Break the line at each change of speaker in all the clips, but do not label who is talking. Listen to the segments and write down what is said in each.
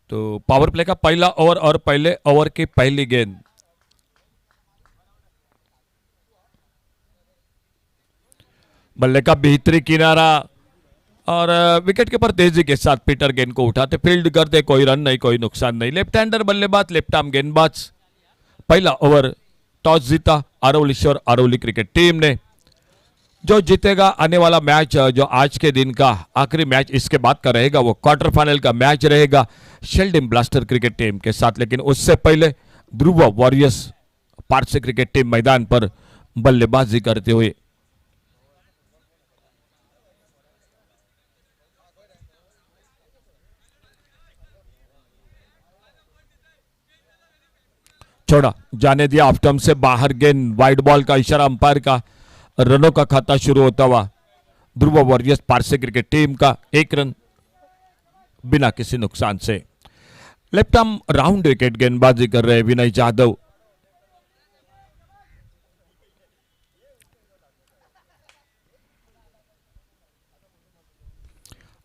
तो power play का पहला ओवर और पहले ओवर की पहली गेंद। बल्ले का भीतरी किनारा और विकेट के ऊपर तेजी के साथ पीटर गेंद को उठाते फील्ड करते, कोई रन नहीं, कोई नुकसान नहीं। लेफ्ट हैंडर बल्लेबाज, लेफ्ट आर्म गेंदबाज। पहला ओवर टॉस जीता अरवलीश्वर अरवली क्रिकेट टीम ने। जो जीतेगा आने वाला मैच, जो आज के दिन का आखिरी मैच इसके बाद का रहेगा, वो क्वार्टर फाइनल का मैच रहेगा शेल्डन ब्लास्टर क्रिकेट टीम के साथ। लेकिन उससे पहले ध्रुव वॉरियर्स पार्से क्रिकेट टीम मैदान पर बल्लेबाजी करते हुए। छोड़ा, जाने दिया ऑफ स्टंप से बाहर गेंद, वाइड बॉल का इशारा अंपायर का। रनों का खाता शुरू होता हुआ ध्रुव वॉरियर्स पार्से क्रिकेट टीम का 1 रन बिना किसी नुकसान से। लेफ्ट आर्म राउंड विकेट गेंदबाजी कर रहे विनय जाधव।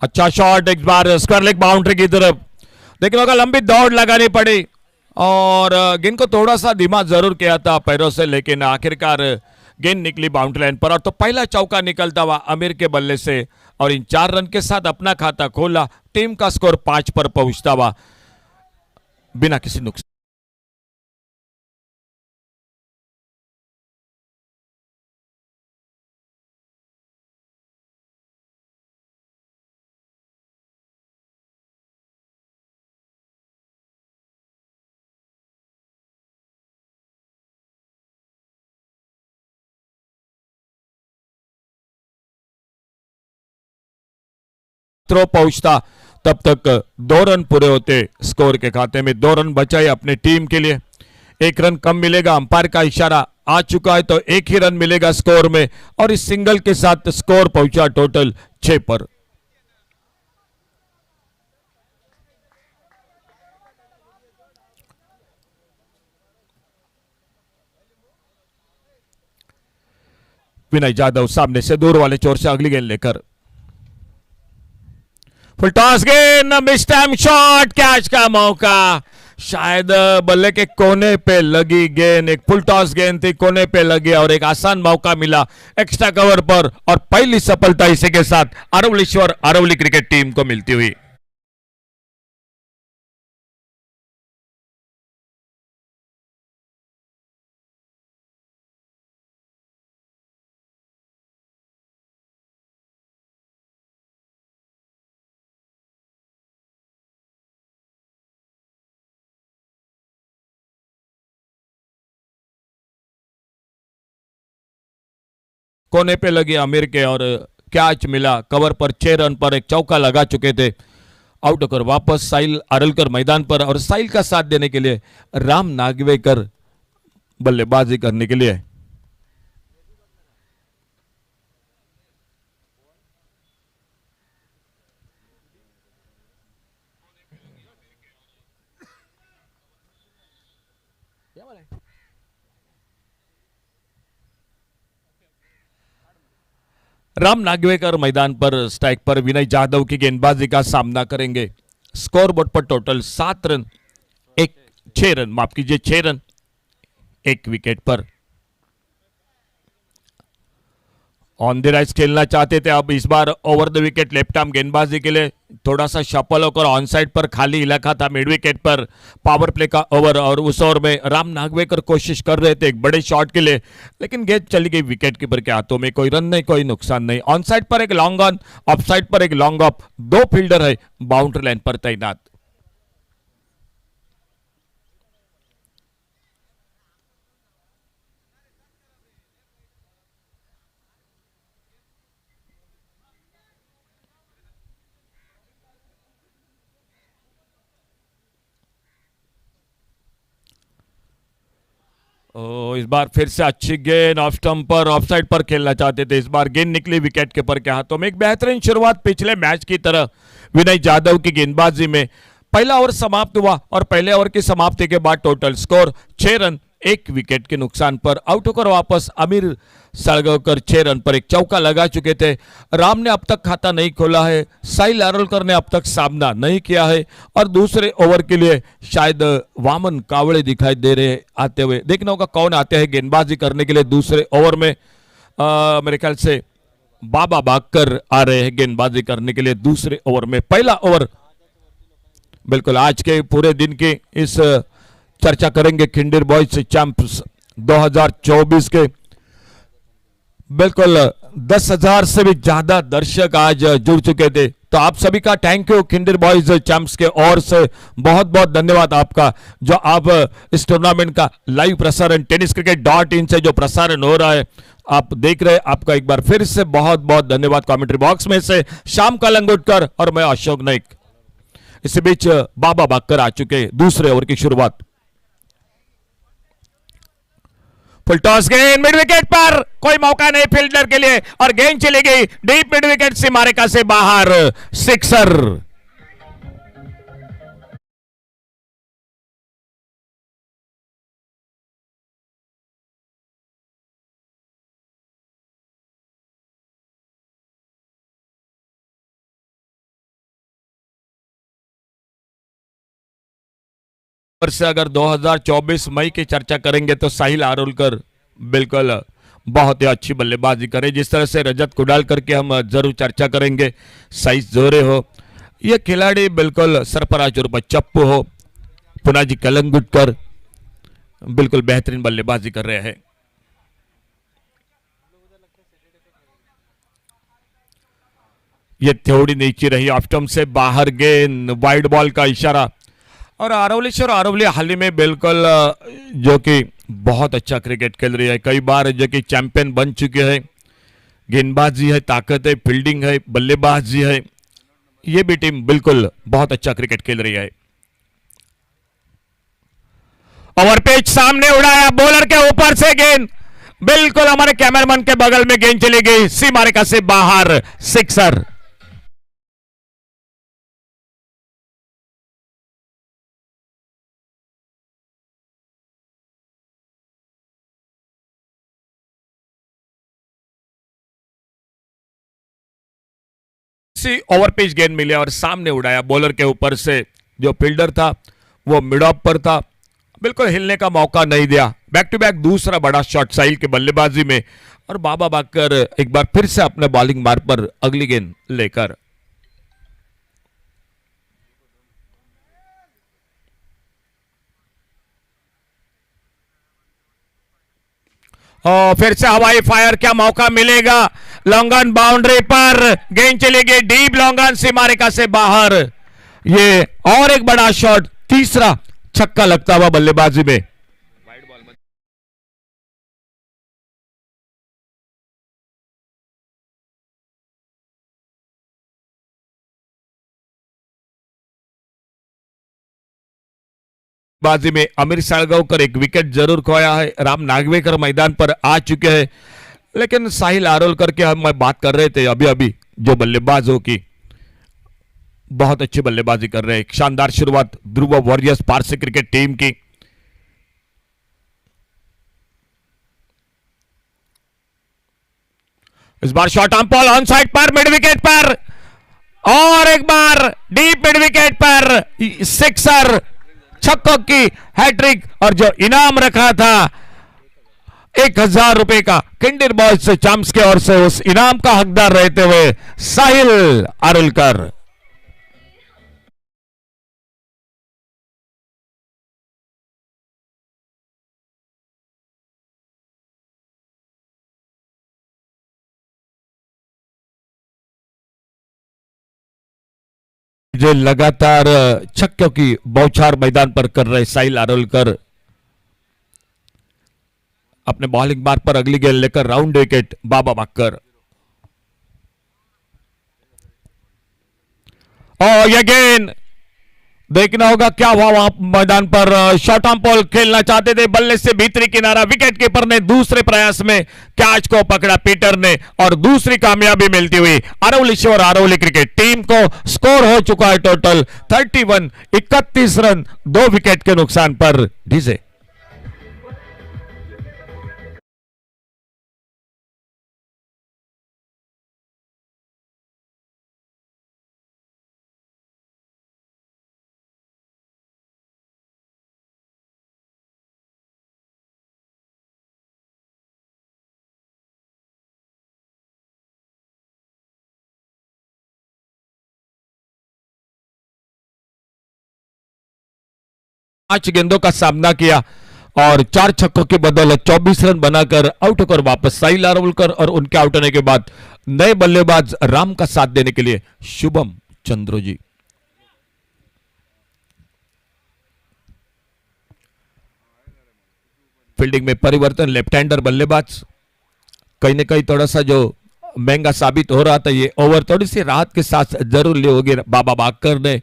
अच्छा शॉट, एक बार स्क्वायर लेग बाउंड्री की तरफ। लेकिन होगा लंबी दौड़ लगानी पड़ी और गेंद को थोड़ा सा धीमा जरूर किया था पैरों से, लेकिन आखिरकार गेंद निकली बाउंड्री लाइन पर। और तो पहला चौका निकलता हुआ आमिर के बल्ले से और इन 4 रन के साथ अपना खाता खोला। टीम का स्कोर 5 पर पहुंचता हुआ बिना किसी नुकसान। थ्रो पहुंचता तब तक 2 रन पूरे होते स्कोर के खाते में। 2 रन बचाए अपने टीम के लिए। 1 रन कम मिलेगा, अंपायर का इशारा आ चुका है तो 1 ही रन मिलेगा स्कोर में। और इस सिंगल के साथ स्कोर पहुंचा टोटल 6 पर। विनय जाधव सामने से दूर वाले चोर से अगली गेंद लेकर। फुल टॉस गेंद, मिस टाइम शॉट, कैच का मौका। शायद बल्ले के कोने पे लगी गेंद, एक फुल टॉस गेंद थी, कोने पे लगी और एक आसान मौका मिला एक्स्ट्रा कवर पर। और पहली सफलता इसी के साथ अरवलीश्वर अरवली क्रिकेट टीम को मिलती हुई। कोने पे लगी आमिर के और कैच मिला कवर पर। 6 रन पर एक चौका लगा चुके थे। आउट होकर वापस साहिल आरलकर मैदान पर और साहिल का साथ देने के लिए राम नागवेकर बल्लेबाजी करने के लिए। राम नागवेकर मैदान पर स्ट्राइक पर विनय जाधव की गेंदबाजी का सामना करेंगे। स्कोर बोर्ड पर टोटल 7 रन, 6 रन, माफ कीजिए 6 रन 1 विकेट पर। ऑन द राइज खेलना चाहते थे, अब इस बार over the wicket left arm गेंदबाजी के लिए थोड़ा सा शफल होकर ऑन साइड पर खाली इलाका था मिड विकेट पर। पावर प्ले का ओवर और उस ओवर में राम नागवेकर कोशिश कर रहे थे एक बड़े शॉट के लिए, लेकिन गेंद चली गई विकेट कीपर के हाथों में। कोई रन नहीं, कोई नुकसान नहीं। ऑन साइड पर एक लॉन्ग ऑन, ऑफ साइड पर एक लॉन्ग ऑफ, 2 फील्डर है बाउंड्री लाइन पर तैनात। इस बार फिर से अच्छी गेंद ऑफ स्टंप पर, ऑफ साइड पर खेलना चाहते थे। इस बार गेंद निकली विकेट कीपर के हाथों में। एक बेहतरीन शुरुआत पिछले मैच की तरह विनय जाधव की गेंदबाजी में। पहला ओवर समाप्त हुआ और पहले ओवर की समाप्ति के बाद टोटल स्कोर 6 रन एक विकेट के नुकसान पर आउट होकर वापस आमिर साळगावकर 6 रन पर एक चौका लगा चुके थे। राम ने अब तक खाता नहीं खोला है, साहिल आरोलकर ने अब तक सामना नहीं किया है और दूसरे ओवर के लिए शायद वामन कावड़े दिखाई दे रहे आते हुए। देखना होगा कौन आते हैं गेंदबाजी करने के लिए दूसरे ओवर में। मेरे ख्याल से बाबा बाकर आ रहे हैं गेंदबाजी करने के लिए दूसरे ओवर में। पहला ओवर बिल्कुल आज के पूरे दिन की इस चर्चा करेंगे खिंडीर बॉयज चैंप्स 2024 के। बिल्कुल 10,000 से भी ज्यादा दर्शक आज जुड़ चुके थे, तो आप सभी का थैंक यू। खिंडीर बॉयज चैंप्स के ओर से बहुत बहुत धन्यवाद आपका, जो आप इस टूर्नामेंट का लाइव प्रसारण tenniscricket.in से जो प्रसारण हो रहा है आप देख रहे हैं। आपका एक बार फिर से बहुत बहुत धन्यवाद। कमेंट्री बॉक्स में से श्याम कालंगुटकर और मैं अशोक नाइक। इसी बीच बाबा बाकर आ चुके दूसरे ओवर की शुरुआत। फुल टॉस गेंद मिड विकेट पर, कोई मौका नहीं फील्डर के लिए और गेंद चली गई डीप मिड विकेट से मारेका से बाहर, सिक्सर। से अगर 2024 मई की चर्चा करेंगे तो साहिल आरोलकर बिल्कुल बहुत ही अच्छी बल्लेबाजी करे। जिस तरह से रजत कुडालकर के हम जरूर चर्चा करेंगे, साइज जोरे हो, ये खिलाड़ी बिल्कुल सरफराज और चप्पू हो, पुनाजी कलंगुटकर बिल्कुल बेहतरीन बल्लेबाजी कर रहे हैं। ये थोड़ी नीचे रही, ऑफ स्टंप से बाहर गेंद, वाइड बॉल का इशारा। और अरावलीश्वर आरवली हाल ही में बिल्कुल जो कि बहुत अच्छा क्रिकेट खेल रही है, कई बार जो कि चैंपियन बन चुके हैं। गेंदबाजी है, ताकत है, फील्डिंग है, बल्लेबाजी है, ये भी टीम बिल्कुल बहुत अच्छा क्रिकेट खेल रही है। ओवर पिच सामने उड़ाया, बॉलर के ऊपर से गेंद बिल्कुल हमारे कैमरामैन के बगल में गेंद चली गई, सी मारेका से बाहर, सिक्सर। ओवर पिच गेंद मिले और सामने उड़ाया, बॉलर के ऊपर से जो फील्डर था वो मिड ऑफ पर था, बिल्कुल हिलने का मौका नहीं दिया। बैक टू बैक दूसरा बड़ा शॉट साहिल के बल्लेबाजी में और बाबा बाकर एक बार फिर से अपने बॉलिंग मार्ग पर अगली गेंद लेकर। फिर से हवाई फायर, क्या मौका मिलेगा? लॉन्गन बाउंड्री पर गेंद चलेगी डीप, लॉन्गन से मारेका से बाहर। ये और एक बड़ा शॉट, तीसरा छक्का लगता हुआ बल्लेबाजी में। बाजी में आमिर साळगावकर एक विकेट जरूर खोया है। राम नागवेकर मैदान पर आ चुके हैं, लेकिन साहिल आरोलकर के हम बात कर रहे थे अभी अभी, जो बल्लेबाजों की बहुत अच्छी बल्लेबाजी कर रहे हैं। शानदार शुरुआत ध्रुव वॉरियर्स पारसे क्रिकेट टीम की। इस बार shot on ball on side पर, मिड विकेट पर और एक बार डीप मिड विकेट पर, सिक्सर, छक्कों की हैट्रिक। और जो इनाम रखा था 1,000 रुपए का खिंडीर बॉयज चैंप्स के ओर से, उस इनाम का हकदार रहते हुए साहिल आरोलकर। जो लगातार छक्कों की बौछार मैदान पर कर रहे साहिल आरोलकर अपने बॉलिंग मार्ग पर अगली गेंद लेकर राउंड विकेट बाबा बाकर। और यह गेंद देखना होगा क्या हुआ वहां मैदान पर। शॉर्ट ऑन बॉल खेलना चाहते थे, बल्ले से भीतरी किनारा, विकेट कीपर ने दूसरे प्रयास में कैच को पकड़ा पीटर ने और दूसरी कामयाबी मिलती हुई अरवलीश्वर अरवली क्रिकेट टीम को। स्कोर हो चुका है टोटल 31, 31 रन 2 विकेट के नुकसान पर। डीजे 5 गेंदों का सामना किया और 4 छक्कों की बदौलत 24 रन बनाकर आउट होकर वापस साहिल अरावलकर और उनके आउट होने के बाद नए बल्लेबाज राम का साथ देने के लिए शुभम चंद्र जी। फील्डिंग में परिवर्तन, लेफ्ट हैंडर बल्लेबाज कहीं ना कहीं थोड़ा सा जो महंगा साबित हो रहा था, ये ओवर थोड़ी सी राहत के साथ जरूर ले होगी। बाबा बाकर ने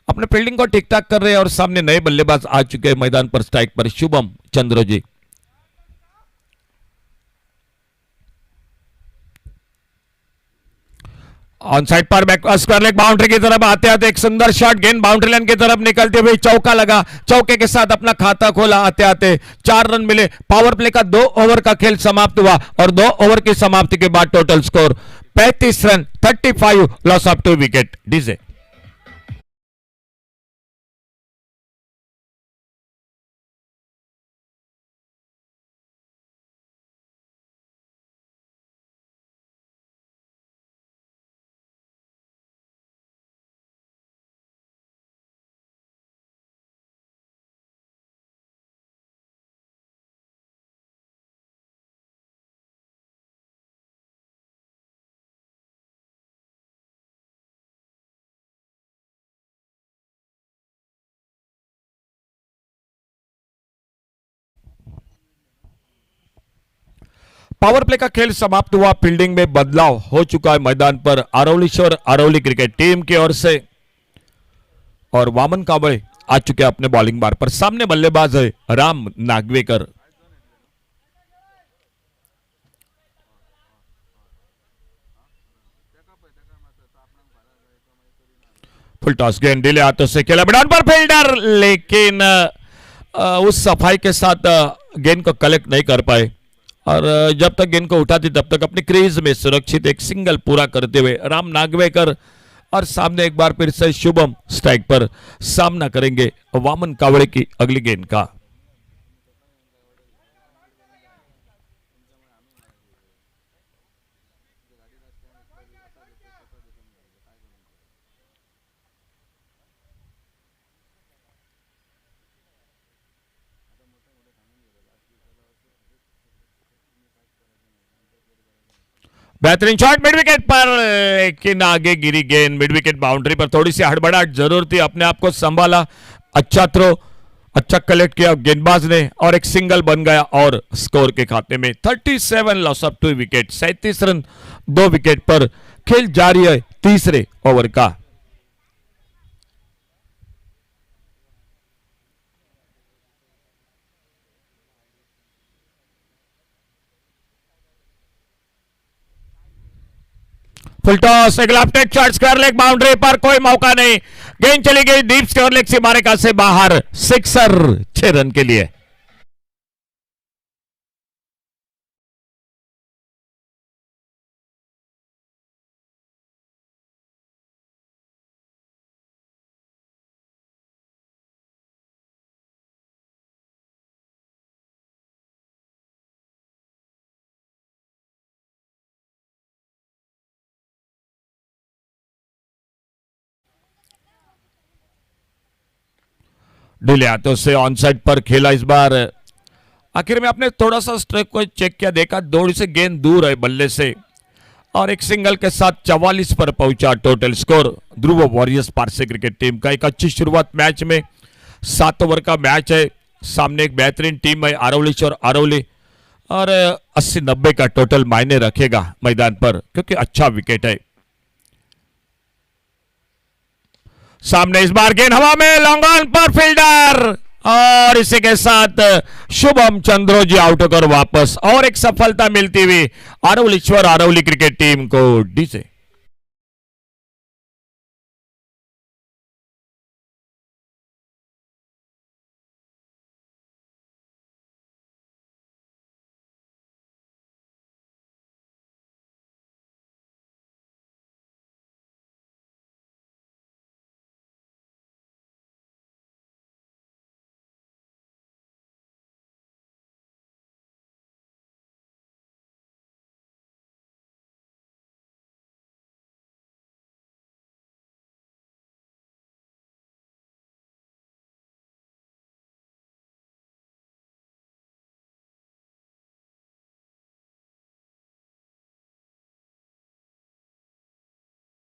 अपने फील्डिंग को ठीक ठाक कर रहे हैं और सामने नए बल्लेबाज आ चुके हैं मैदान पर स्ट्राइक पर शुभम चंद्र जी। ऑन साइड पर बैक स्क्वायर लेग बाउंड्री की तरफ आते आते एक सुंदर शॉट, गेंद बाउंड्री लाइन की तरफ निकलते हुए चौका लगा, चौके के साथ अपना खाता खोला, आते आते 4 रन मिले। पावर प्ले का 2 ओवर का खेल समाप्त हुआ और 2 ओवर की समाप्ति के बाद total score 35 run 35 loss of 2 wicket. DJ power play का खेल समाप्त हुआ, फील्डिंग में बदलाव हो चुका है मैदान पर अरवलीश्वर अरवली क्रिकेट टीम की ओर से और वामन कांबळे आ चुके हैं अपने बॉलिंग बार पर। सामने बल्लेबाज है राम नागवेकर। फुल टॉस गेंद डिले हाथों से खेला मैदान पर फील्डर, लेकिन उस सफाई के साथ गेंद को कलेक्ट नहीं कर पाए और जब तक गेंद को उठाती तब तक अपनी क्रीज में सुरक्षित एक सिंगल पूरा करते हुए राम नागवेकर और सामने एक बार फिर से शुभम स्ट्राइक पर सामना करेंगे वामन कावड़े की अगली गेंद का। बेहतरीन शॉट मिड विकेट पर, लेकिन आगे गिरी गेंद। मिड विकेट बाउंड्री पर थोड़ी सी हड़बड़ाहट जरूर थी, अपने आप को संभाला, अच्छा थ्रो, अच्छा कलेक्ट किया गेंदबाज ने और एक सिंगल बन गया और स्कोर के खाते में 37 loss of 2 wicket. 37 run 2 wicket पर खेल जारी है तीसरे ओवर का। फुल टॉस, एक left shot square leg boundary पर, कोई मौका नहीं, गेंद चली गई डीप स्क्वायर लेग से मारेका से बाहर, सिक्सर 6 रन के लिए। डिले हाथों से ऑन साइड पर खेला इस बार। आखिर में आपने थोड़ा सा स्ट्राइक को चेक किया, देखा दौड़ से गेंद दूर है बल्ले से और एक सिंगल के साथ 44 पर पहुंचा टोटल स्कोर। ध्रुव वॉरियर्स पारसे क्रिकेट टीम का एक अच्छी शुरुआत मैच में, 7 ओवर का मैच है, सामने एक बेहतरीन टीम है आरवलीश्वर अरवली और 80-90 का टोटल मायने रखेगा मैदान पर क्योंकि अच्छा विकेट है। सामने इस बार गेंद हवा में, लॉन्ग ऑन पर फील्डर और इसी के साथ शुभम चंद्र जी आउट होकर वापस और एक सफलता मिलती हुई अरवलीश्वर अरवली क्रिकेट टीम को। डीजे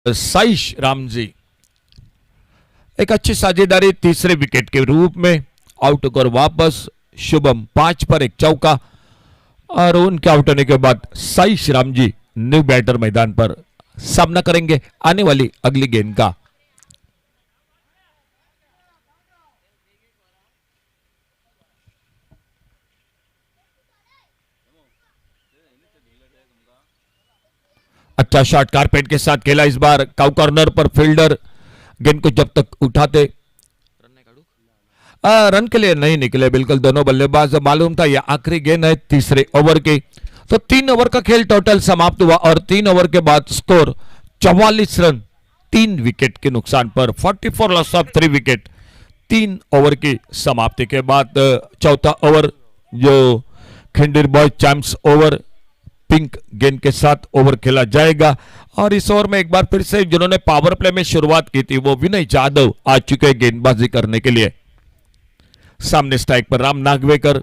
साइश रामजी एक अच्छी साझेदारी तीसरे विकेट के रूप में आउट होकर वापस शुभम 5 पर एक चौका और उनके आउट होने के बाद साइश रामजी न्यू बैटर मैदान पर सामना करेंगे आने वाली अगली गेंद का। अच्छा शॉट कारपेट के साथ खेला इस बार काउ कॉर्नर पर फील्डर गेंद को जब तक उठाते रन के लिए नहीं निकले बिल्कुल दोनों बल्लेबाज। मालूम था यह आखिरी गेंद है तीसरे ओवर की। तो 3 ओवर का खेल टोटल समाप्त हुआ और 3 ओवर के बाद स्कोर 44 रन 3 विकेट के नुकसान पर 44 लॉस ऑफ 3 विकेट। 3 ओवर की समाप्ति के बाद चौथा ओवर जो खेंडीर बॉयज चैंप्स ओवर पिंक गेंद के साथ ओवर खेला जाएगा और इस ओवर में एक बार फिर से जिन्होंने पावर प्ले में शुरुआत की थी वो विनय जाधव आ चुके हैं गेंदबाजी करने के लिए। सामने स्ट्राइक पर राम नागवेकर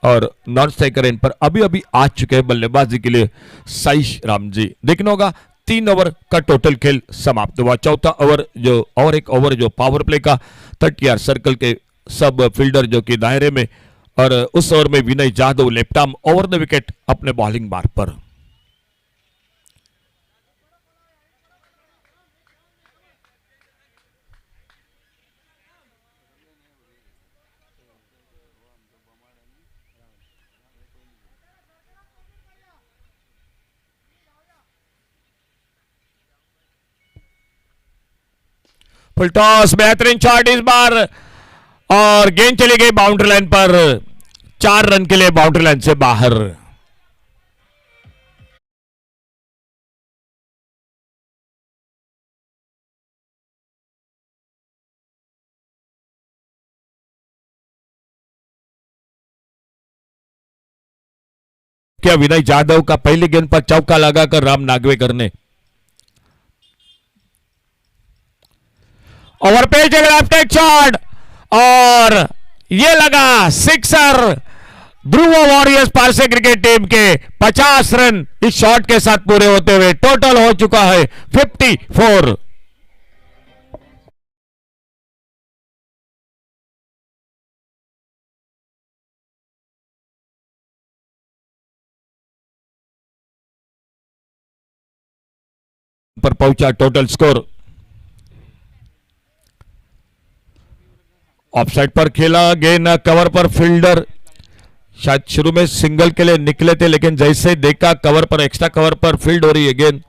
और नॉन स्ट्राइकर एंड पर अभी अभी आ चुके हैं बल्लेबाजी के लिए साइश रामजी। देखना होगा 3 ओवर का टोटल खेल समाप्त हुआ। चौथा ओवर जो और एक ओवर जो पावर प्ले का 30 सर्कल के सब फील्डर जो कि दायरे में और उस ओवर में Vinay Jadhav left arm over the wicket अपने बॉलिंग मार्ग पर। फुल टॉस बेहतरीन शॉट इस बार और गेंद चली गई बाउंड्री लाइन पर 4 रन के लिए बाउंड्री लाइन से बाहर। क्या विनय जाधव का पहली गेंद पर चौका लगाकर राम नागवेकर ने ओवर पे लेफ्ट हैंड शॉट और ये लगा सिक्सर। ध्रुव वॉरियर्स पारसे क्रिकेट टीम के 50 रन इस शॉट के साथ पूरे होते हुए टोटल हो चुका है 54। पर पहुंचा टोटल स्कोर। ऑफसाइड पर खेला गेंद कवर पर फील्डर शायद शुरू में सिंगल के लिए निकले थे लेकिन जैसे देखा कवर पर एक्स्ट्रा कवर पर फील्ड हो रही है गेंद।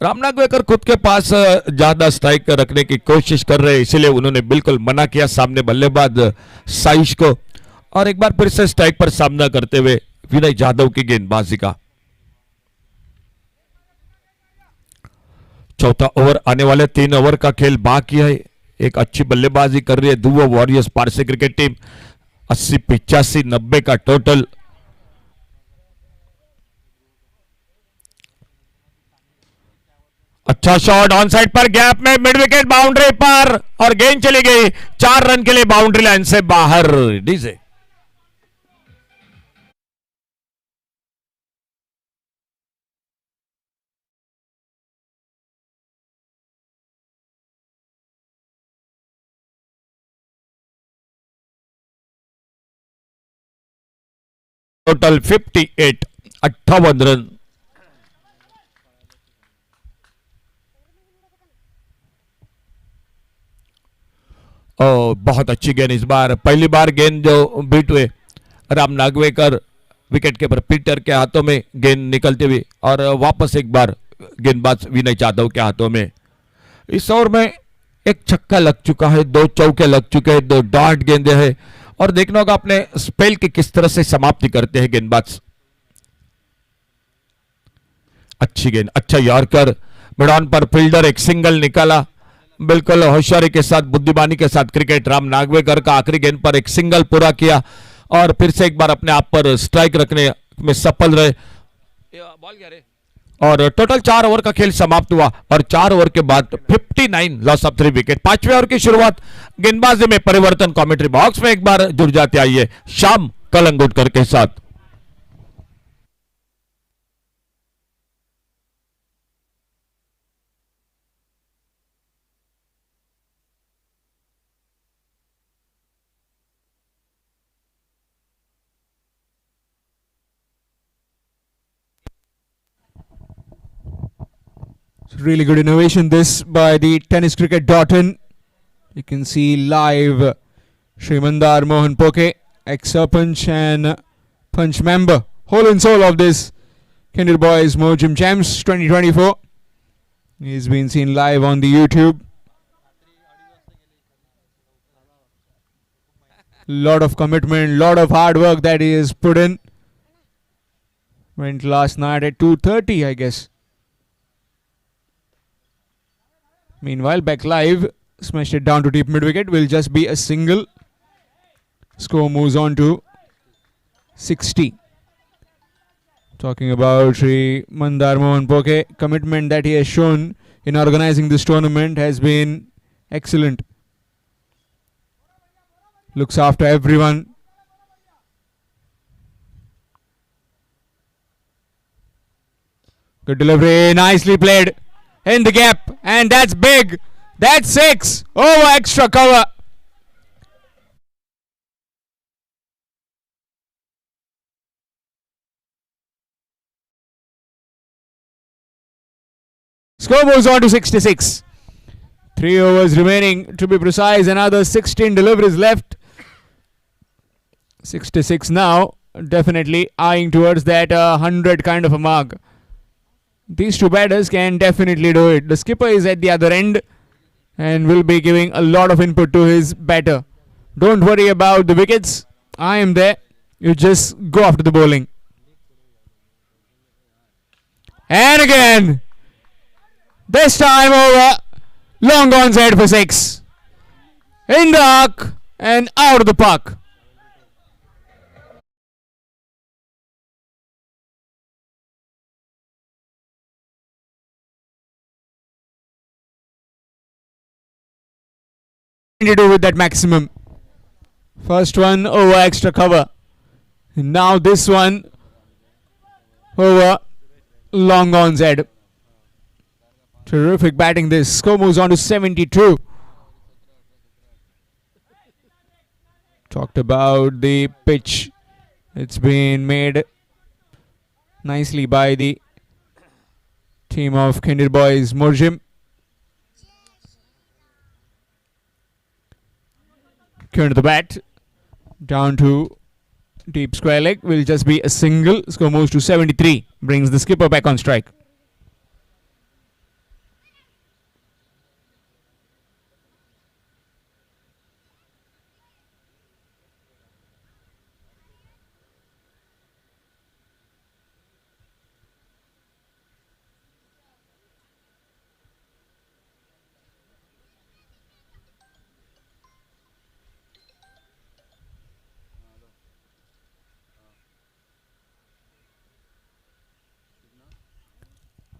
राम नागवेकर खुद के पास ज्यादा स्ट्राइक रखने की कोशिश कर रहे हैं इसलिए उन्होंने बिल्कुल मना किया सामने बल्लेबाज साइश को और एक बार फिर से स्ट्राइक पर सामना करते हुए विनय जाधव की गेंदबाजी का। चौथा ओवर आने वाले 3 ओवर का खेल बाकी है। एक अच्छी बल्लेबाजी कर रही है ध्रुव वॉरियर्स पारसे क्रिकेट टीम 80 85 90 का टोटल। अच्छा शॉट ऑन साइड पर गैप में मिड विकेट बाउंड्री पर और गेंद चली गई 4 रन के लिए बाउंड्री लाइन से बाहर। DJ total 58 58 run. बहुत अच्छी गेंद इस बार पहली बार गेंद जो बीट हुए Ram Nagwekar wicket keeper Peter के हाथों में गेंद निकलती हुई और वापस एक बार गेंदबाज विनय जाधव के हाथों में। इस ओवर में एक छक्का लग चुका है 2 चौके लग चुके हैं 2 डॉट गेंदे हैं और देखना होगा अपने स्पेल की किस तरह से समाप्ति करते हैं गेंदबाज। अच्छी गेंद अच्छा यॉर्कर मिडॉन पर फील्डर एक सिंगल निकाला बिल्कुल होशियारी के साथ बुद्धिमानी के साथ क्रिकेट राम नागवेकर का आखिरी गेंद पर एक सिंगल पूरा किया और फिर से एक बार अपने आप पर स्ट्राइक रखने में सफल रहे। बॉल क्या रे और टोटल 4 ओवर का खेल समाप्त हुआ और 4 ओवर के बाद 59 लॉस ऑफ 3 विकेट। 5वें ओवर की शुरुआत गेंदबाजी में परिवर्तन कमेंट्री बॉक्स में एक बार जुड़ जाते आइए शाम कलंगुटकर के साथ।
Really good innovation this by the tenniscricket.in. You can see live Srimandar Mohan Poke, ex-Sarpanch and Punch member, whole and soul of this Khendir Boyz Morjim Champs 2024. He's been seen live on the YouTube. Lot of commitment, lot of hard work that he has put in. Went last night at 2:30, I guess. Meanwhile, back live, smashed it down to deep mid wicket. Will just be a single. Score moves on to 60. Talking about Sri Mandar Mohan Poke, commitment that he has shown in organizing this tournament has been excellent. Looks after everyone. Good delivery, nicely played in the gap, and that's big. That's 6 over extra cover. Score moves on to 66. 3 overs remaining, to be precise. Another 16 deliveries left. 66 now. Definitely eyeing towards that 100 kind of a mark. These two batters can definitely do it. The skipper is at the other end and will be giving a lot of input to his batter. Don't worry about the wickets. I am there. You just go after the bowling. And again. This time over. Long on side for 6. In the arc and out of the park. To do with that maximum. First one over extra cover. And now this one over long on head. Terrific batting this. Score moves on to 72. Talked about the pitch. It's been made nicely by the team of Khendir Boyz Morjim. Turn to the bat. Down to deep square leg. Will just be a single. Score moves to 73. Brings the skipper back on strike.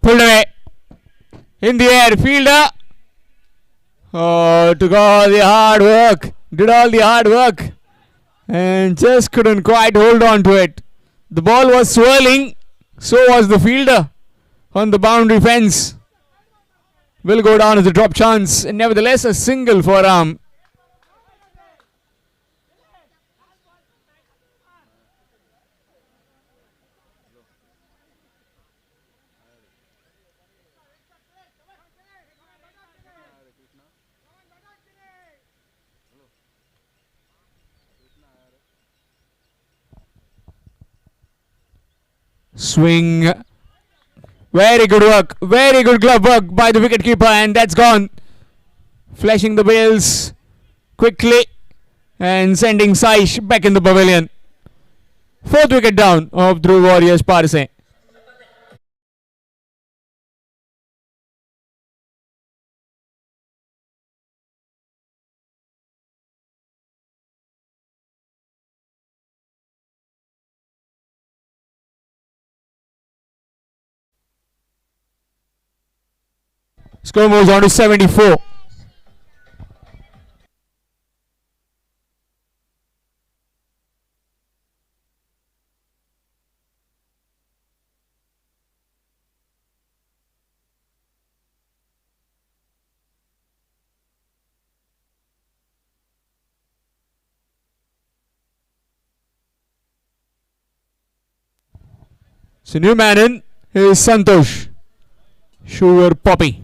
Pulled away. In the air, fielder. Oh, took all the hard work. Did all the hard work. And just couldn't quite hold on to it. The ball was swirling. So was the fielder on the boundary fence. Will go down as a drop chance. And nevertheless, a single for Ram. Swing. Very good work. Very good glove work by the wicketkeeper, and that's gone. Flashing the bails quickly and sending Saish back in the pavilion. 4th wicket down of Dhurv Warriors Parse. Score moves on to 74. So new man in is Santosh. Sure Poppy.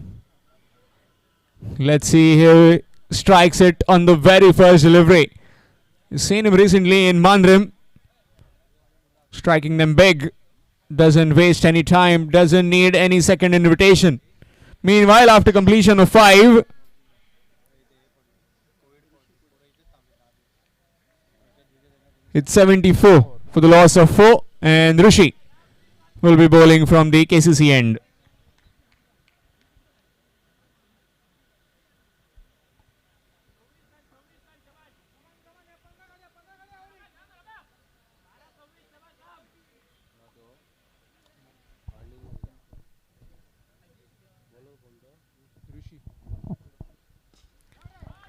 Let's see, he strikes it on the very first delivery. You've seen him recently in Mandrim, striking them big. Doesn't waste any time, doesn't need any second invitation. Meanwhile, after completion of 5, it's 74 for the loss of 4, and Rishi will be bowling from the KCC end.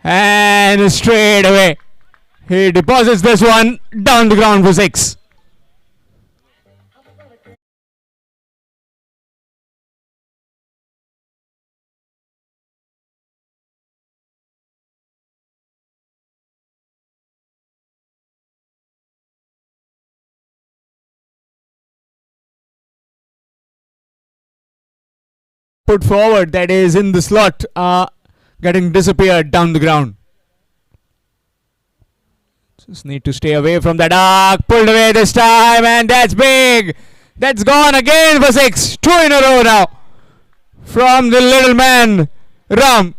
And straight away, he deposits this one down the ground for 6. Put forward that is in the slot getting disappeared down the ground. Just need to stay away from that arc. Pulled away this time, and that's big. That's gone again for 6. 2 in a row now from the little man, Ram.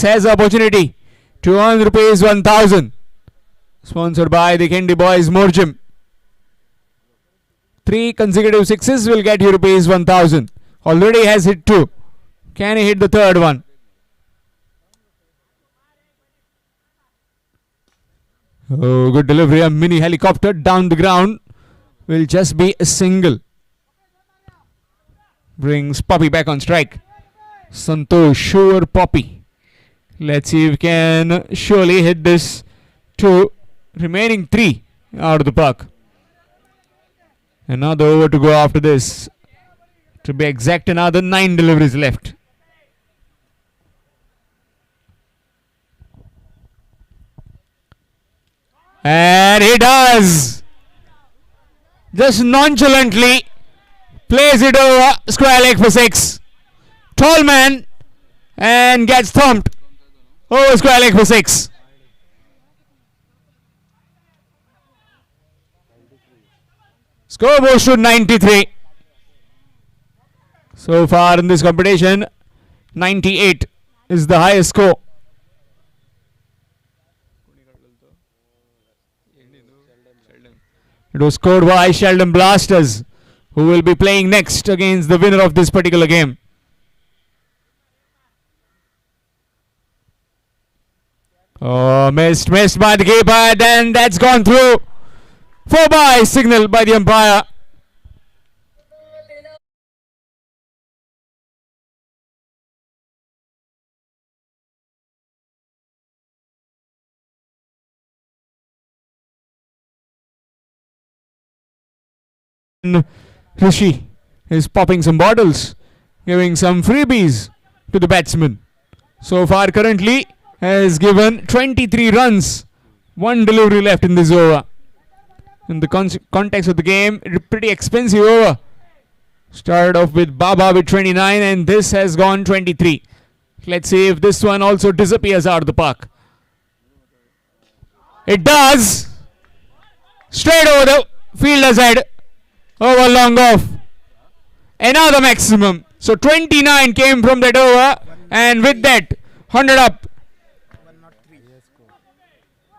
Has the opportunity to earn rupees 1000. Sponsored by the Khendir Boyz Morjim. 3 consecutive 6s will get you rupees 1000. Already has hit 2. Can he hit the third one? Oh, good delivery. A mini helicopter down the ground. Will just be a single. Brings Poppy back on strike. Santosh, sure Poppy. Let's see if we can surely hit this to remaining 3 out of the park. Another over to go after this. To be exact, another 9 deliveries left. And he does. Just nonchalantly plays it over square leg for 6. Tall man and gets thumped. Oh, square leg for 6. Score goes to 93. So far in this competition, 98 is the highest score. It was scored by Sheldon Blasters, who will be playing next against the winner of this particular game. Oh, missed by the keeper. Then that's gone through. 4 by signal by the umpire. Rishi is popping some bottles, giving some freebies to the batsman. So far, currently, has given 23 runs. 1 delivery left in this over. In the context of the game, pretty expensive over. Started off with Baba with 29 and this has gone 23. Let's see if this one also disappears out of the park. It does. Straight over the fielder's head. Over long off. Another maximum. So 29 came from that over, and with that 100 up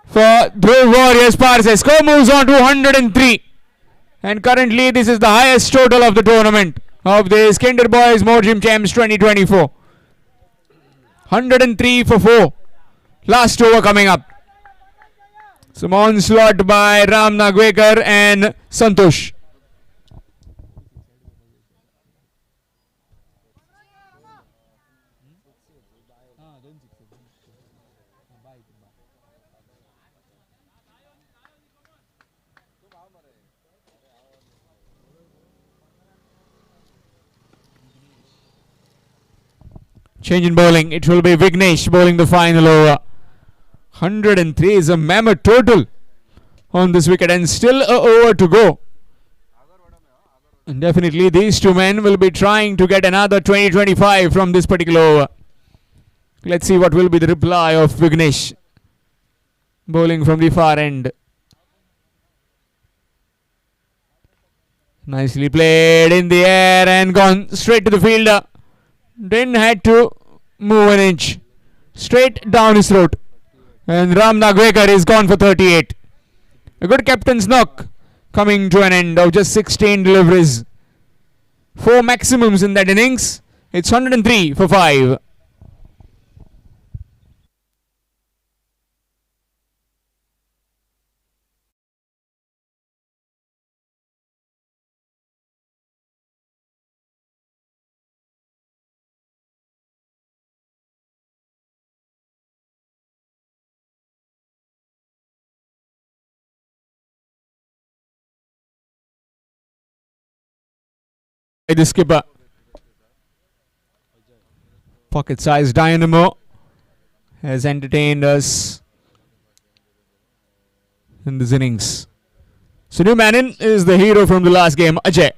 for Dhurv Warriors Parse. Score moves on to 103. And currently this is the highest total of the tournament of this Khendir Boyz Morjim Champs 2024. 103 for 4. Last over coming up. Some onslaught by Ram Nagwekar and Santosh. Change in bowling. It will be Vignesh bowling the final over. 103 is a mammoth total on this wicket and still a over to go. And definitely these two men will be trying to get another 20-25 from this particular over. Let's see what will be the reply of Vignesh bowling from the far end. Nicely played in the air and gone straight to the fielder. Didn't had to move an inch. Straight down his throat. And Ram Nagwekar is gone for 38. A good captain's knock coming to an end of just 16 deliveries. 4 maximums in that innings. It's 103 for 5. The skipper. Pocket-sized dynamo has entertained us in this innings. Sunil Menon is the hero from the last game. Ajay.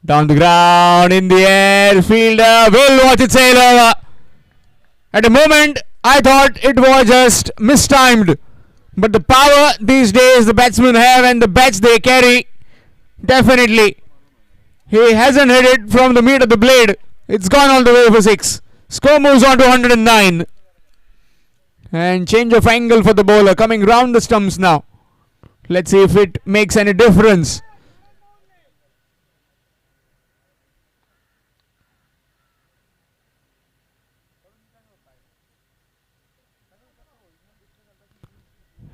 Down the ground, in the air, fielder will watch it sail over. At the moment, I thought it was just mistimed. But the power these days the batsmen have and the bats they carry, definitely. He hasn't hit it from the meat of the blade. It's gone all the way for 6. Score moves on to 109. And change of angle for the bowler coming round the stumps now. Let's see if it makes any difference.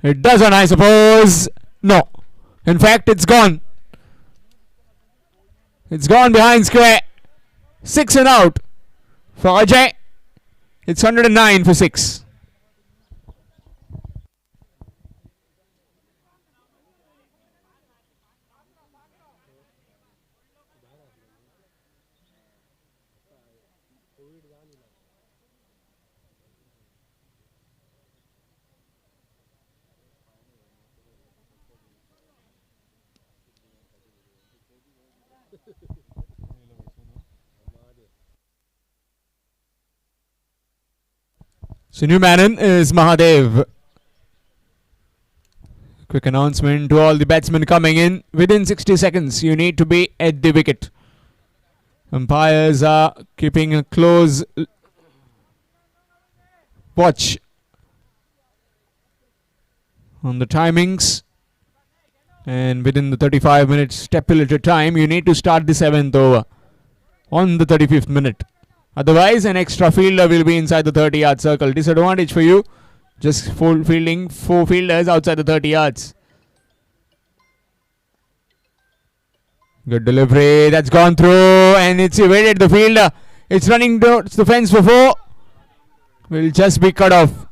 It doesn't, I suppose. No. In fact, it's gone. It's gone behind square. 6 and out for Ajay. It's 109 for 6. So new man is Mahadev. Quick announcement to all the batsmen coming in. Within 60 seconds, you need to be at the wicket. Umpires are keeping a close watch on the timings. And within the 35 minutes stipulated time, you need to start the 7th over on the 35th minute. Otherwise, an extra fielder will be inside the 30-yard circle. Disadvantage for you, just fielding 4 fielders outside the 30 yards. Good delivery, that's gone through and it's evaded the fielder. It's running towards the fence for 4. Will just be cut off.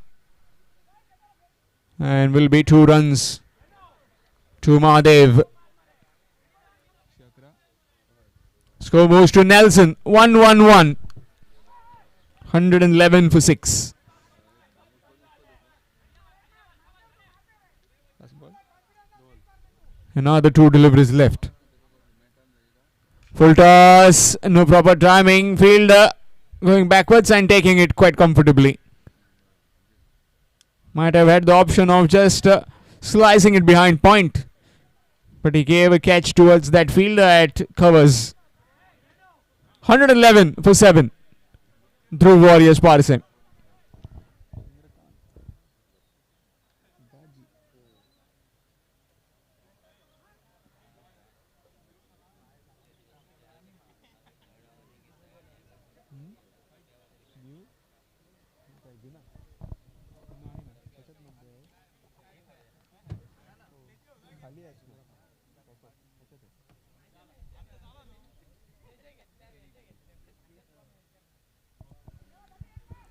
And will be 2 runs to Mahadev. Score moves to Nelson, 1-1-1. 111 for 6. Another 2 deliveries left. Full toss, no proper timing. Fielder going backwards and taking it quite comfortably. Might have had the option of just slicing it behind point. But he gave a catch towards that fielder at covers. 111 for 7. Dhurv Warriors Parse.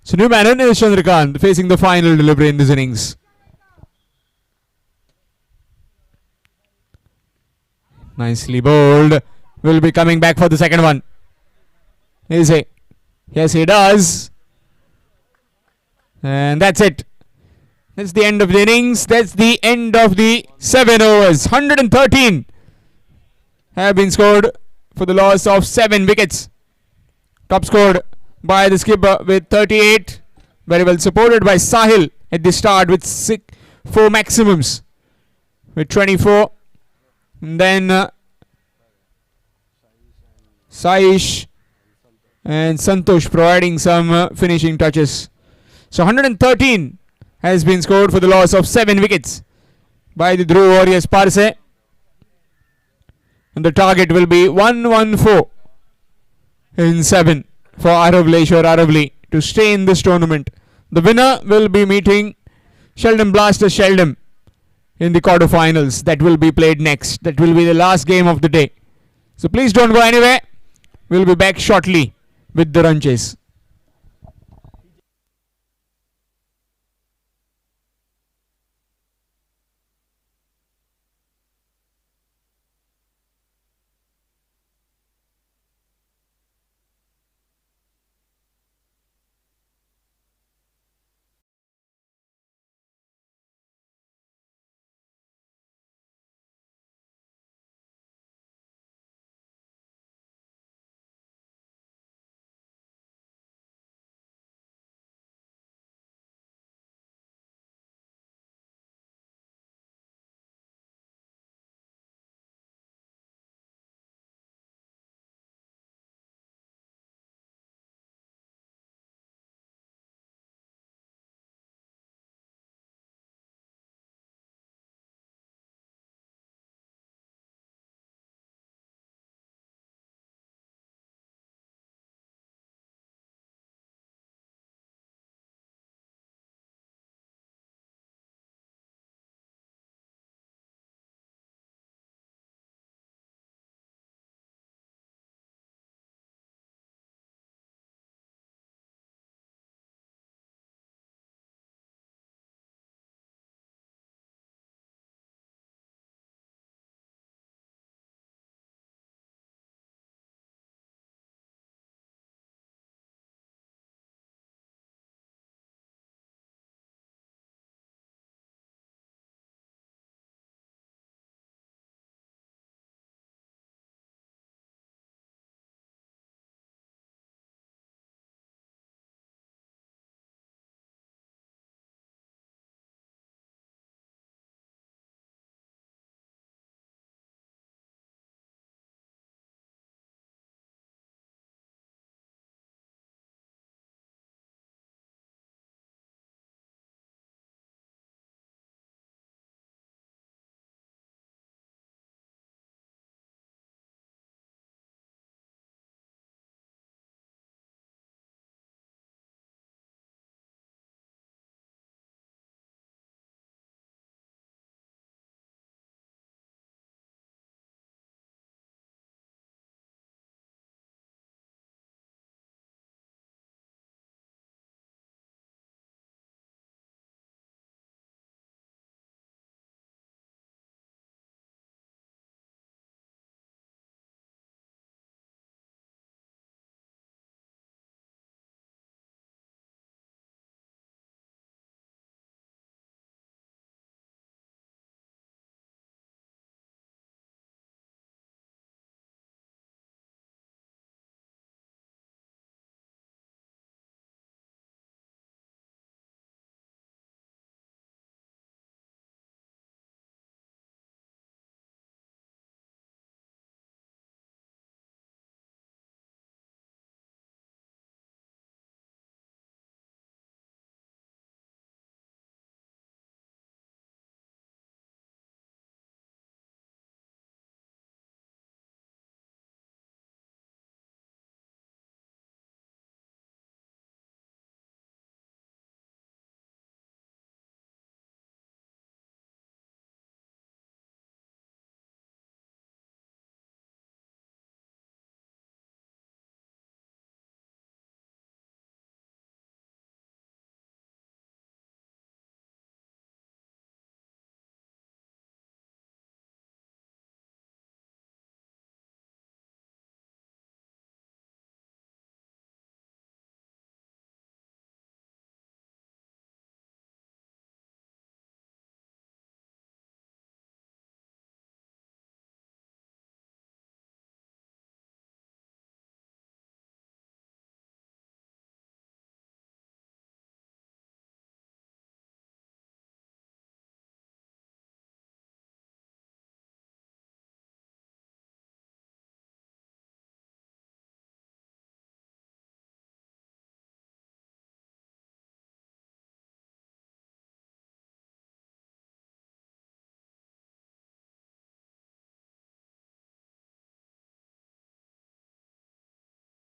So new man is Chandrakant facing the final delivery in this innings. Nicely bowled. Will be coming back for the second one. Is a Yes, he does. And that's it. That's the end of the innings. That's the end of the 7 overs. 113 have been scored for the loss of 7 wickets. Top scored by the skipper with 38. Very well supported by Sahil at the start with 4 maximums with 24. And then Saish and Santosh providing some finishing touches. So 113 has been scored for the loss of 7 wickets by the Dhurv Warriors Parse. And the target will be 114 in 7 for Arawlishwar Arawli to stay in this tournament. The winner will be meeting Sheldon Blaster Sheldon in the quarterfinals that will be played next. That will be the last game of the day. So please don't go anywhere. We'll be back shortly with the run chase.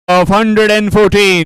of 114.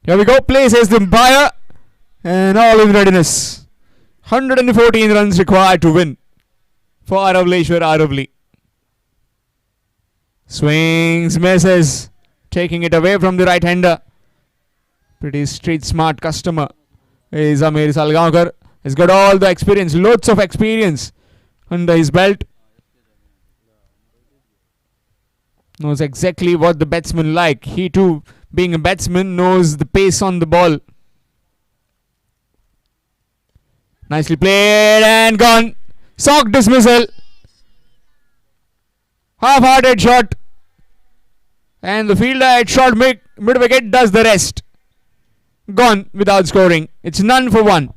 Here we go. Places the umpire. And all in readiness. 114 runs required to win for Arawlishwar Arawli. Swings, misses. Taking it away from the right-hander. Pretty street smart customer is Amir Salgaonkar. He's got all the experience, loads of experience under his belt. Knows exactly what the batsman like. He too, being a batsman, knows the pace on the ball. Nicely played and gone. Sock dismissal. Half-hearted shot. And the fielder at short mid-wicket does the rest. Gone without scoring. It's none for one.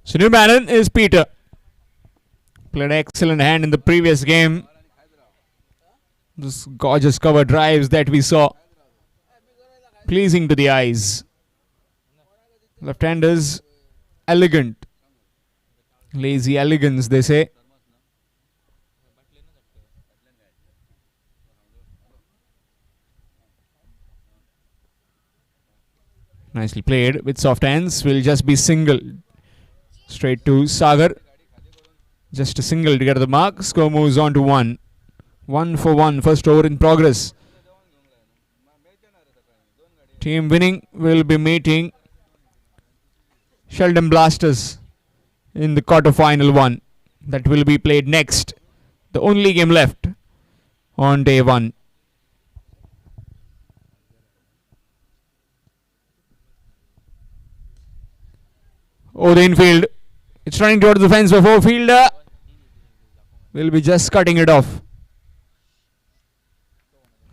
So new batsman is Peter. Played an excellent hand in the previous game. This gorgeous cover drives that we saw. Pleasing to the eyes. Left-handers, elegant. Lazy elegance, they say. Nicely played with soft hands. Will just be single. Straight to Sagar. Just a single to get the mark. Score moves on to 1. 1 for 1. First over in progress. Team winning will be meeting Sheldon Blasters in the quarter-final one. That will be played next. The only game left on day 1. Oh, the infield. It's running towards the fence before fielder. Will be just cutting it off.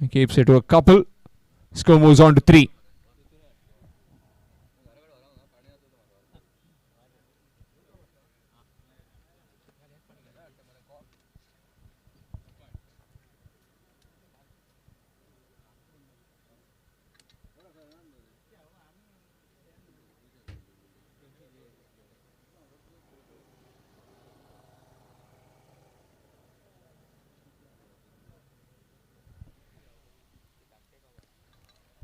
He keeps it to a couple. Score moves on to 3.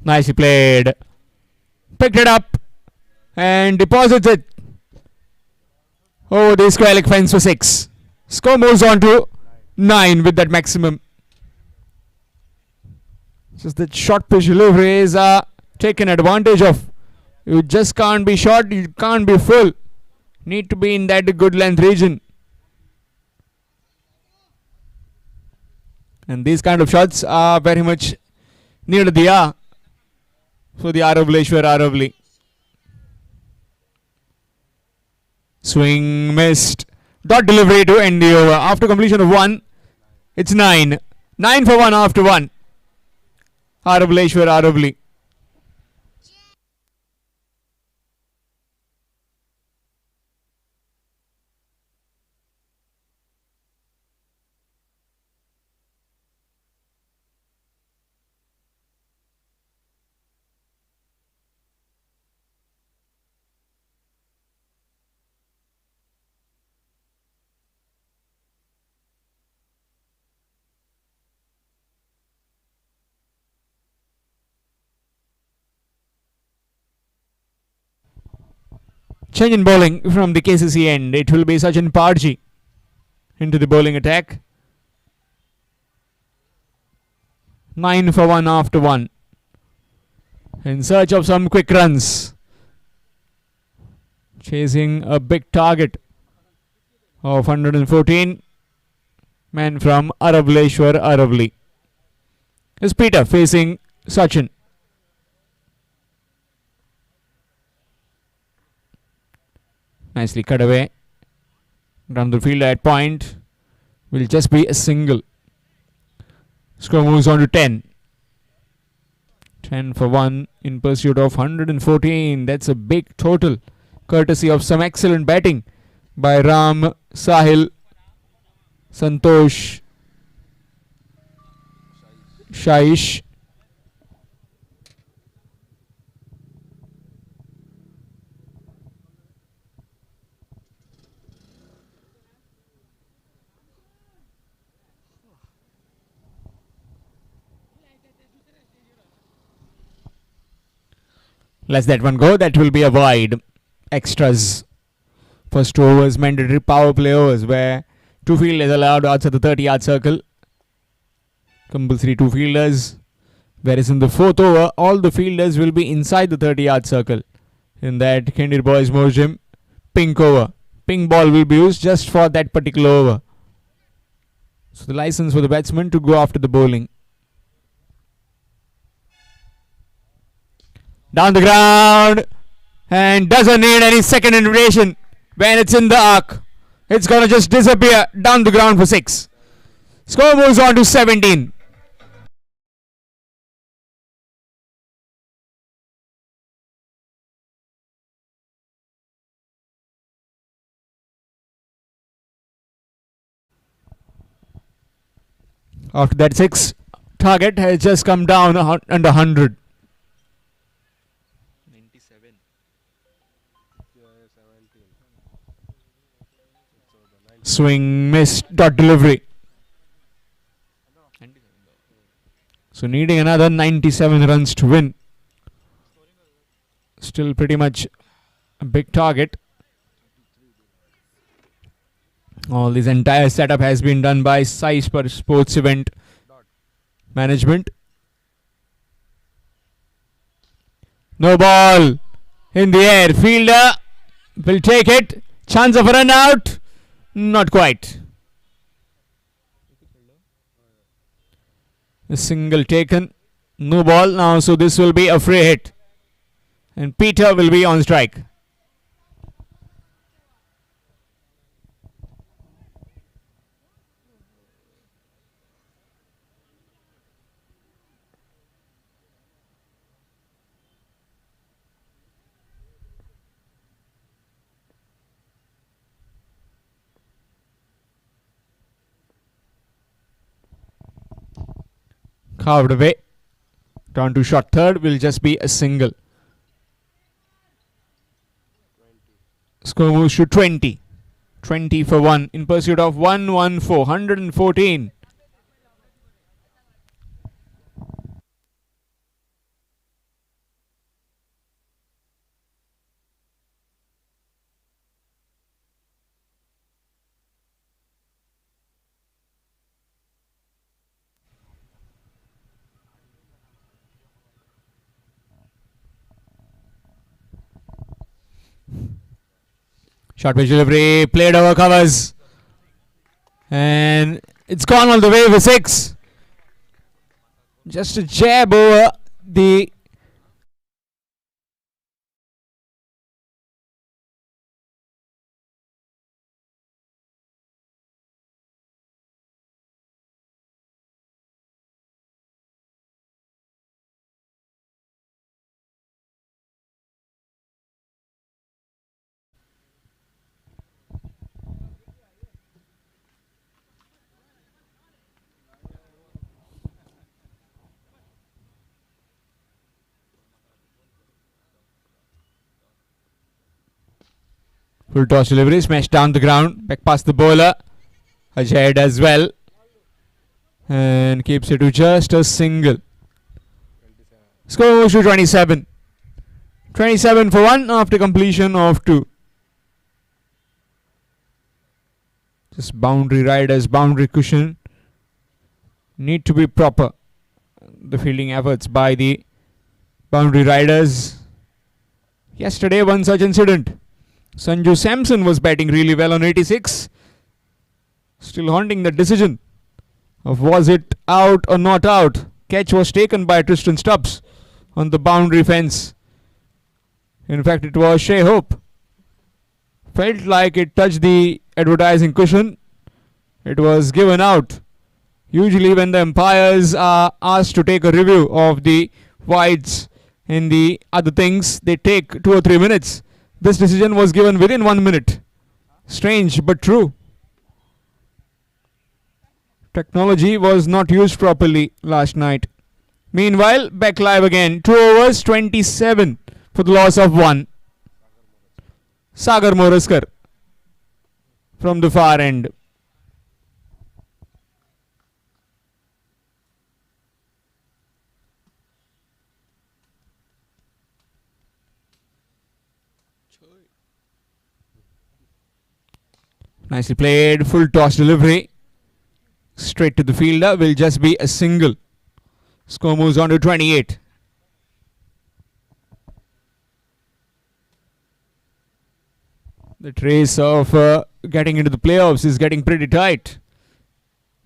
Nicely played. Picked it up and deposits it. Oh, the square leg fence for 6. Score moves on to 9 with that maximum. Just that short pitch deliveries are taken advantage of. You just can't be short, you can't be full. Need to be in that good length region. And these kind of shots are very much near the hour for the Arawlishwar Arawli. Swing missed. Dot delivery to end the over. After completion of 1, it's 9. 9 for 1 after 1. Arawlishwar Arawli. Change in bowling from the KCC end. It will be Sachin Parji into the bowling attack. 9 for 1 after 1. In search of some quick runs. Chasing a big target of 114. Man from Arawlishwar, Arawli. Is Peter facing Sachin. Nicely cut away. Down the field at point. Will just be a single. Score moves on to 10. 10 for 1 in pursuit of 114. That's a big total. Courtesy of some excellent batting by Ram, Sahil, Santosh, Shaish. Let's that one go. That will be a wide. Extras. First 2 overs, mandatory power play overs where 2 fielders allowed outside the 30-yard circle. Compulsory 2 fielders. Whereas in the 4th over, all the fielders will be inside the 30-yard circle. In that, Khendir Boyz Morjim, pink over. Pink ball will be used just for that particular over. So the license for the batsman to go after the bowling. Down the ground. And doesn't need any second invitation when it's in the arc. It's going to just disappear down the ground for 6. Score moves on to 17. After that 6, target has just come down under 100. Swing, missed, dot delivery. So needing another 97 runs to win. Still pretty much a big target. All this entire setup has been done by Sai Sports Event Management. No ball in the air. Fielder will take it. Chance of a run out. Not quite. A single taken. No ball now, so this will be a free hit. And Peter will be on strike. Carved away. Down to short third will just be a single. Score moves to 20. 20 for 1 in pursuit of 114. Short pitch delivery, played over covers. And it's gone all the way for 6. Just a jab over the full toss delivery, smashed down the ground, back past the bowler. Ajay does well and keeps it to just a single. Score moves to 27. 27 for 1 after completion of 2. This boundary riders, boundary cushion need to be proper. The fielding efforts by the boundary riders. Yesterday, one such incident. Sanju Samson was batting really well on 86. Still haunting the decision of was it out or not out. Catch was taken by Tristan Stubbs on the boundary fence. In fact, it was Shea Hope. Felt like it touched the advertising cushion. It was given out. Usually when the umpires are asked to take a review of the wides and the other things, they take 2 or 3 minutes. This decision was given within 1 minute. Strange but true. Technology was not used properly last night. Meanwhile, back live again. 2 overs, 27 for the loss of 1. Sagar Moraskar from the far end. Nicely played, full toss delivery. Straight to the fielder, will just be a single. Score moves on to 28. The race of getting into the playoffs is getting pretty tight.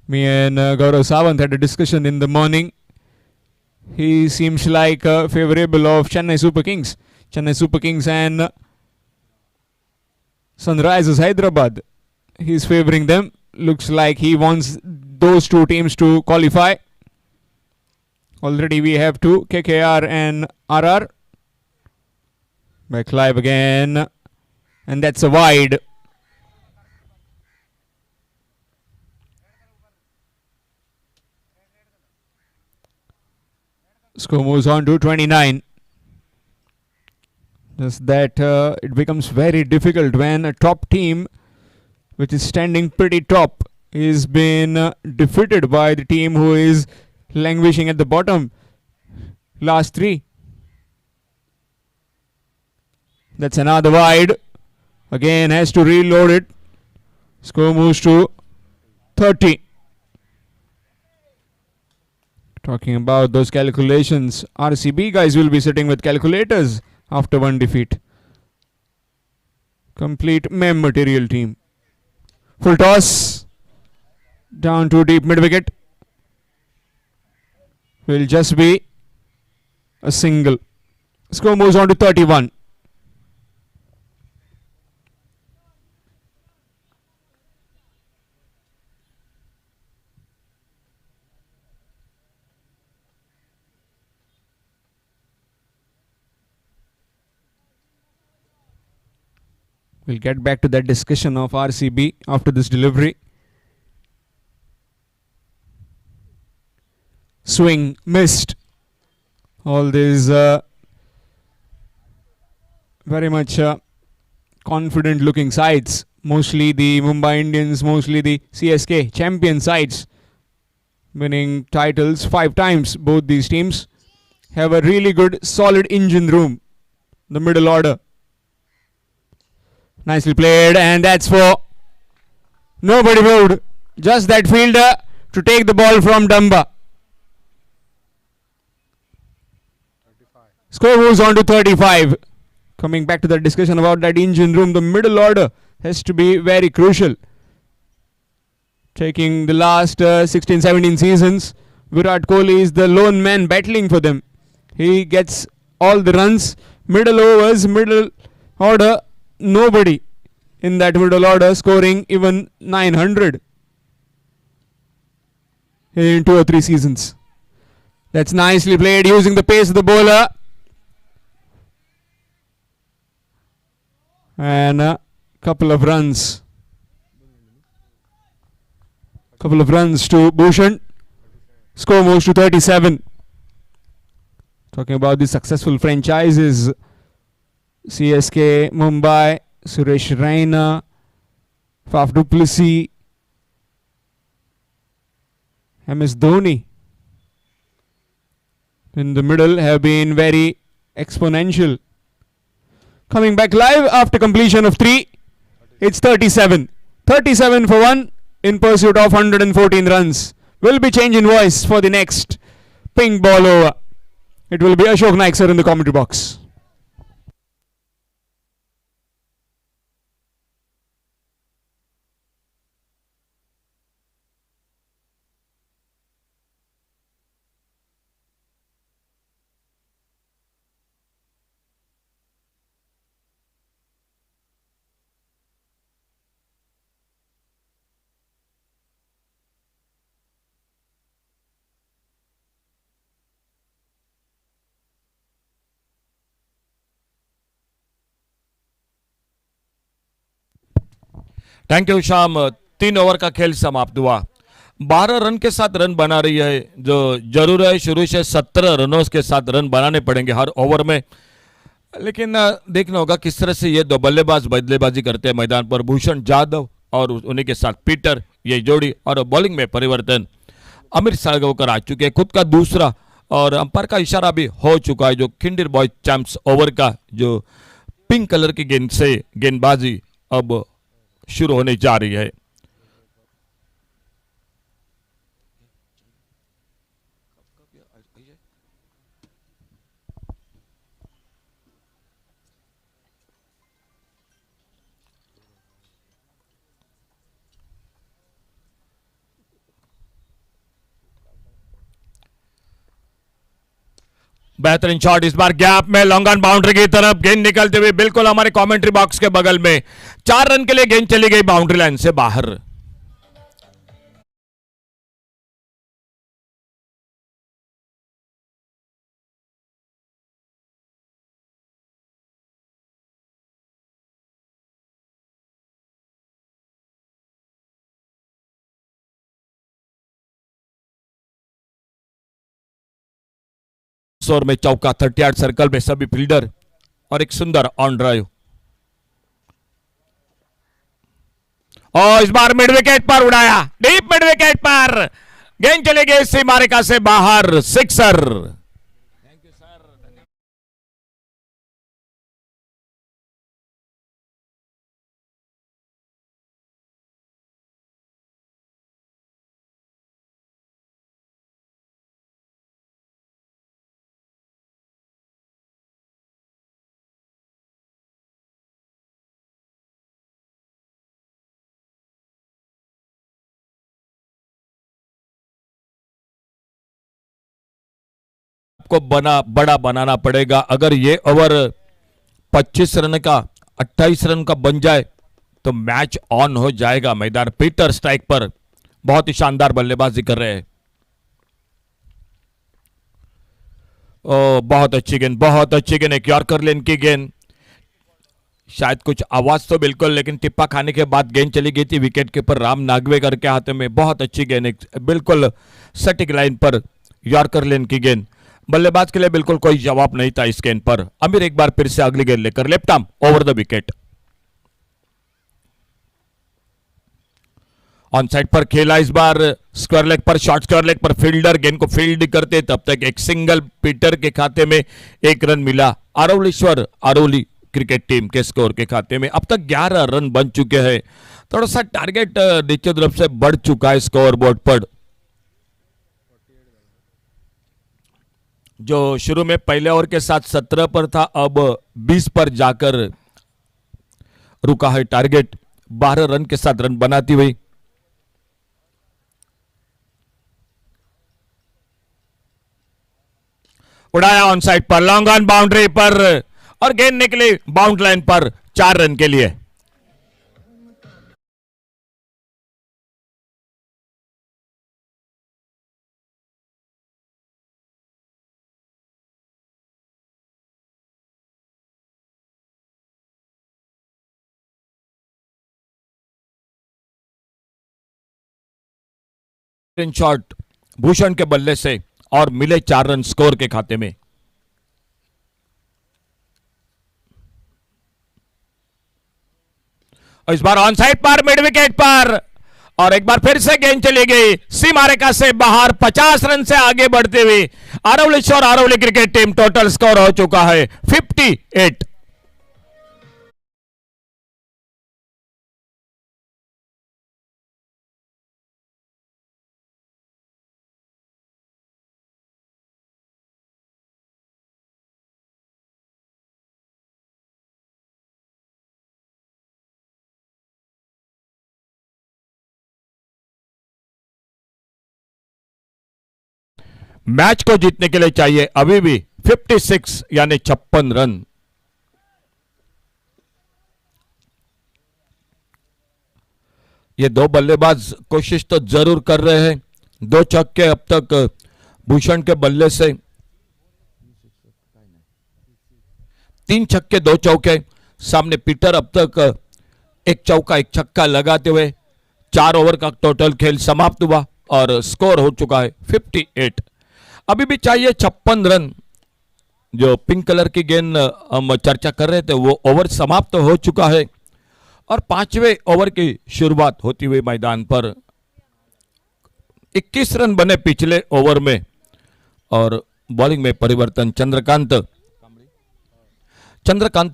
Me and Gaurav Sawant had a discussion in the morning. He seems like favourable of Chennai Super Kings. Chennai Super Kings and Sunrisers Hyderabad. He's favouring them. Looks like he wants those two teams to qualify. Already we have two, KKR and RR. Back live again. And that's a wide. Score moves on to 29. Just that it becomes very difficult when a top team which is standing pretty top is been defeated by the team who is languishing at the bottom. Last 3. That's another wide. Again has to reload it. Score moves to 30. Talking about those calculations, RCB guys will be sitting with calculators after one defeat. Complete mem material team. Full toss. Down to deep mid wicket. Will just be a single. Score moves on to 31. We'll get back to that discussion of RCB after this delivery. Swing missed. All these very much confident looking sides. Mostly the Mumbai Indians, mostly the CSK champion sides. Winning titles 5 times. Both these teams have a really good solid engine room. The middle order. Nicely played, and that's for nobody moved. Just that fielder to take the ball from Dumba. 35. Score moves on to 35. Coming back to the discussion about that engine room, the middle order has to be very crucial. Taking the last 16-17 seasons, Virat Kohli is the lone man battling for them. He gets all the runs, middle overs, middle order. Nobody in that middle order scoring even 900 in 2 or 3 seasons. That's nicely played using the pace of the bowler. And a couple of runs. Couple of runs to Bhushan. Score moves to 37. Talking about the successful franchises. CSK, Mumbai, Suresh Raina, Faf du Plessis, MS Dhoni in the middle have been very exponential. Coming back live after completion of 3, it's 37. 37 for 1 in pursuit of 114 runs. Will be change in voice for the next pink ball over. It will be Ashok Naik sir in the commentary box.
Thank you शाम। 3 over का खेल समाप्त हुआ। 12 run के साथ run बना रही है, जो जरूर है। शुरू से 17 रनों के साथ रन बनाने पड़ेंगे हर ओवर में, लेकिन देखना होगा किस तरह से ये दो बल्लेबाज बल्लेबाजी करते हैं मैदान पर। भूषण जाधव और उन्हीं के साथ पीटर, ये जोड़ी। और बॉलिंग में परिवर्तन अमिर सागवकर आ चुके हैं, खुद का दूसरा, और अंपायर का इशारा भी हो चुका है। जो खिंडीर बॉयज चैंप्स ओवर का जो पिंक कलर की गेंद से गेंदबाजी अब शुरू होने जा रही है। बेहतरीन शॉट इस बार गैप में, लॉन्ग ऑन बाउंड्री की तरफ गेंद निकलते हुए बिल्कुल हमारे कमेंट्री बॉक्स के बगल में। 4 रन के लिए गेंद चली गई बाउंड्री लाइन से बाहर। ओवर में चौका, 38 सर्कल में सभी फील्डर, और एक सुंदर ऑन ड्राइव। और इस बार मिड विकेट पर उड़ाया, डीप मिड विकेट पर गेंद चली गई सीमा रेखा से बाहर, सिक्सर। को बड़ा बनाना पड़ेगा। अगर ये ओवर 25 रन का 28 रन का बन जाए तो मैच ऑन हो जाएगा मैदान। पीटर स्ट्राइक पर बहुत ही शानदार बल्लेबाजी कर रहे हैं। ओ बहुत अच्छी गेंद, बहुत अच्छी गेंद, एक यॉर्कर लेन की गेंद। शायद कुछ आवाज तो बिल्कुल, लेकिन टिप्पा खाने के बाद गेंद चली गई थी विकेट के ऊपर राम नागवेकर के हाथ में। बहुत अच्छी गेंद, बिल्कुल सटीक लाइन पर यॉर्कर लेन की गेंद। बल्लेबाज के लिए बिल्कुल कोई जवाब नहीं था इस गेंद पर। अमीर एक बार फिर से अगली गेंद लेकर left arm over the wicket. On side पर खेला इस बार, स्क्वायर लेग पर, शॉर्ट स्क्वायर लेग पर फील्डर गेंद को फील्ड करते तब तक एक सिंगल पीटर के खाते में 1 रन मिला। अरवलीश्वर अरवली क्रिकेट टीम के स्कोर के खाते में अब तक 11 रन बन चुके हैं। थोड़ा सा टारगेट नीचे तरफ से बढ़ चुका है स्कोर बोर्ड पर। जो शुरू में पहले ओवर के साथ 17 पर था, अब 20 पर जाकर रुका है टारगेट। 12 रन के साथ रन बनाती हुई उड़ाया ऑन साइड पर, लॉन्ग ऑन बाउंड्री पर, और गेंद निकली बाउंड्री लाइन पर 4 रन के लिए। शॉट भूषण के बल्ले से और मिले 4 रन स्कोर के खाते में। इस बार ऑन साइड पर, मिड विकेट पर, और एक बार फिर से गेंद चली गई सीमा रेखा से बाहर। 50 रन से आगे बढ़ते हुए Aravalishwar Aravali cricket team, total score हो चुका है 58। मैच को जीतने के लिए चाहिए अभी भी 56 यानी 56 रन। ये दो बल्लेबाज कोशिश तो जरूर कर रहे हैं। दो छक्के अब तक भूषण के बल्ले से, 3 छक्के 2 चौके। सामने पीटर अब तक एक चौका एक छक्का लगाते हुए 4 ओवर का टोटल खेल समाप्त हुआ और स्कोर हो चुका है 58। अभी भी चाहिए 56 रन। जो पिंक कलर की गेंद हम चर्चा कर रहे थे वो ओवर समाप्त हो चुका है और 5वें ओवर की शुरुआत होती हुई मैदान पर 21 रन बने पिछले ओवर में और बॉलिंग में परिवर्तन चंद्रकांत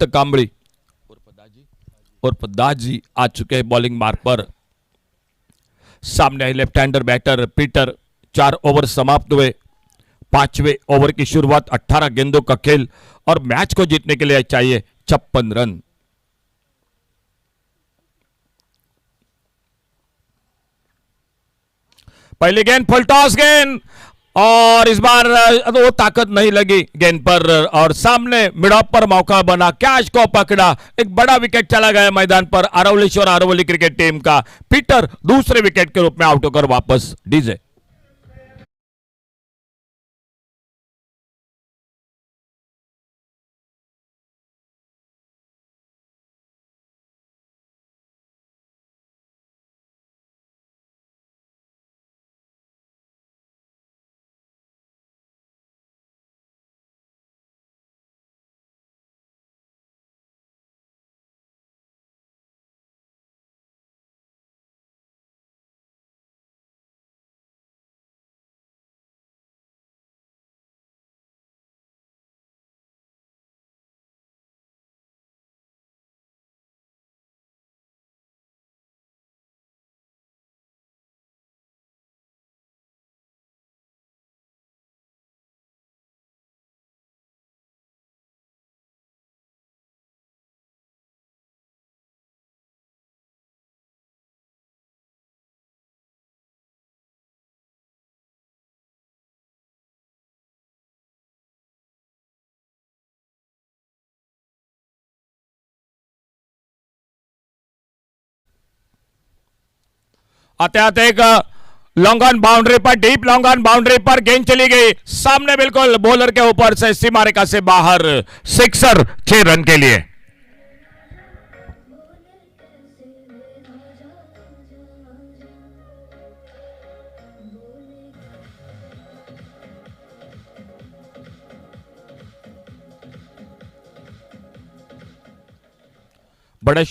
कांबड़ी और दाजी आ चुके हैं बॉलिंग मार्क पर। सामने left hander batter Peter. 4 over समाप्त हुए, 5वें ओवर की शुरुआत, 18 गेंदों का खेल और मैच को जीतने के लिए चाहिए 56 रन। पहली गेंद फुल टॉस गेंद और इस बार वो ताकत नहीं लगी गेंद पर और सामने मिड ऑफ पर मौका बना, कैच को पकड़ा, एक बड़ा विकेट चला गया मैदान पर अरवलीश्वर अरवली क्रिकेट टीम का। पीटर दूसरे विकेट के रूप में आउट होकर वापस डीजे। आते आते एक लॉन्ग ऑन बाउंड्री पर, डीप लॉन्ग ऑन बाउंड्री पर गेंद चली गई सामने, बिल्कुल बॉलर के ऊपर से सीमा रेखा से बाहर, सिक्सर 6 रन के लिए। बड़े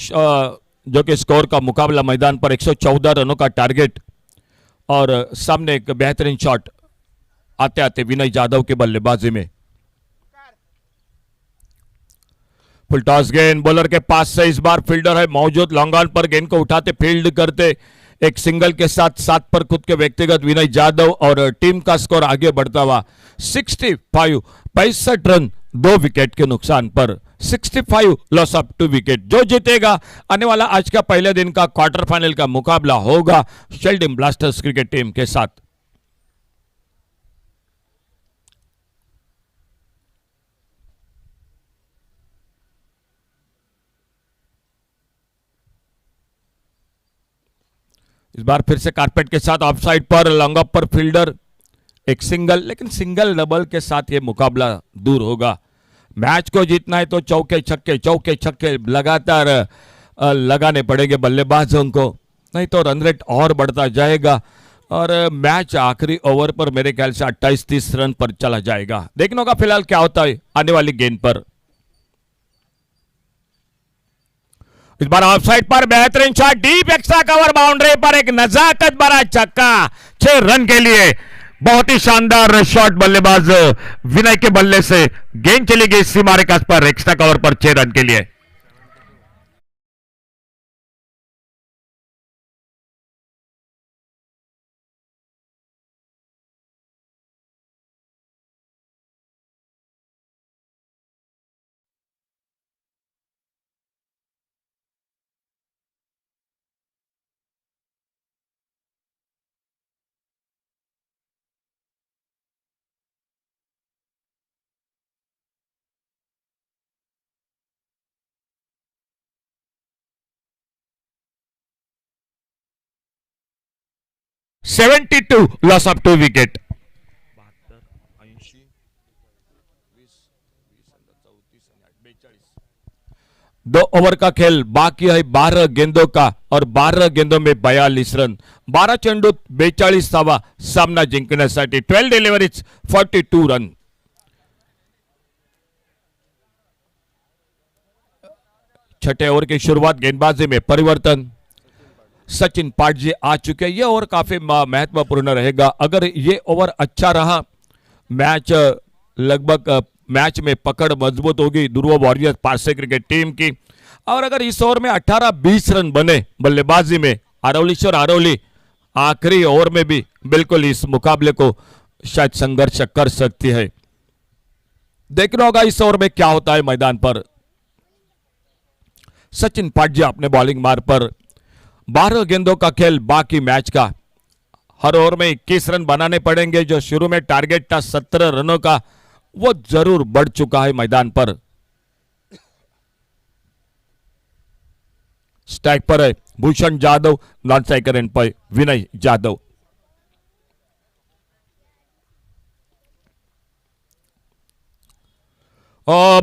जो कि स्कोर का मुकाबला मैदान पर 114 रनों का टारगेट और सामने एक बेहतरीन शॉट आते आते विनय जाधव के बल्लेबाजी में। फुल टॉस गेंद बॉलर के पास से, इस बार फील्डर है मौजूद, लॉन्ग ऑन पर गेंद को उठाते फील्ड करते एक सिंगल के साथ 7 पर खुद के व्यक्तिगत विनय जाधव और टीम का स्कोर आगे बढ़ता हुआ 65 रन 2 विकेट के नुकसान पर, 65 लॉस ऑफ 2 विकेट। जो जीतेगा आने वाला आज का पहले दिन का क्वार्टर फाइनल का मुकाबला होगा शेल्डिम ब्लास्टर्स क्रिकेट टीम के साथ। इस बार फिर से कारपेट के साथ ऑफसाइड पर, लॉन्ग ऑफ पर फील्डर, एक सिंगल, लेकिन सिंगल डबल के साथ यह मुकाबला दूर होगा। मैच को जीतना है तो चौके छक्के लगातार लगाने पड़ेंगे बल्लेबाजों को, नहीं तो रन रेट और बढ़ता जाएगा और मैच आखिरी ओवर पर मेरे ख्याल से 28-30 रन पर चला जाएगा। देखने का फिलहाल क्या होता है आने वाली गेंद पर। इस बार ऑफसाइड पर बेहतरीन shot, deep extra cover boundary पर एक नजाकत भरा छक्का 6 रन के लिए। बहुत ही शानदार शॉट बल्लेबाज विनय के बल्ले से, गेंद चली गई सीमा रेखा पर एक्स्ट्रा कवर पर 6 रन के लिए। 72, लॉस ऑफ 2 विकेट। 2 ओवर का खेल बाकी है, 12 गेंदों का और 12 गेंदों में 42 रन, 12 चेंडूत 42 धावा सामना जिंकण्यासाठी। 12 डिलिव्हरीज 42 रन। छठे ओवर की शुरुआत, गेंदबाजी में परिवर्तन, सचिन पाटजी आ चुके हैं। ये ओवर काफी महत्वपूर्ण रहेगा। अगर ये ओवर अच्छा रहा, मैच लगभग मैच में पकड़ मजबूत होगी ध्रुव वॉरियर्स पारसे क्रिकेट टीम की। और अगर इस ओवर में 18-20 रन बने बल्लेबाजी में, अरवलीश्वर अरवली आखिरी ओवर में भी बिल्कुल इस मुकाबले को शायद संघर्ष कर सकती है। देखना होगा इस ओवर में क्या होता है मैदान पर। सचिन पाटजी अपने बॉलिंग मार्ग पर, 12 गेंदों का खेल बाकी मैच का। हर ओवर में 21 रन बनाने पड़ेंगे। जो शुरू में टारगेट था 17 रनों का, वो जरूर बढ़ चुका है मैदान पर। स्ट्राइक पर है Bhushan Jadhav, non striker end पर विनय जाधव।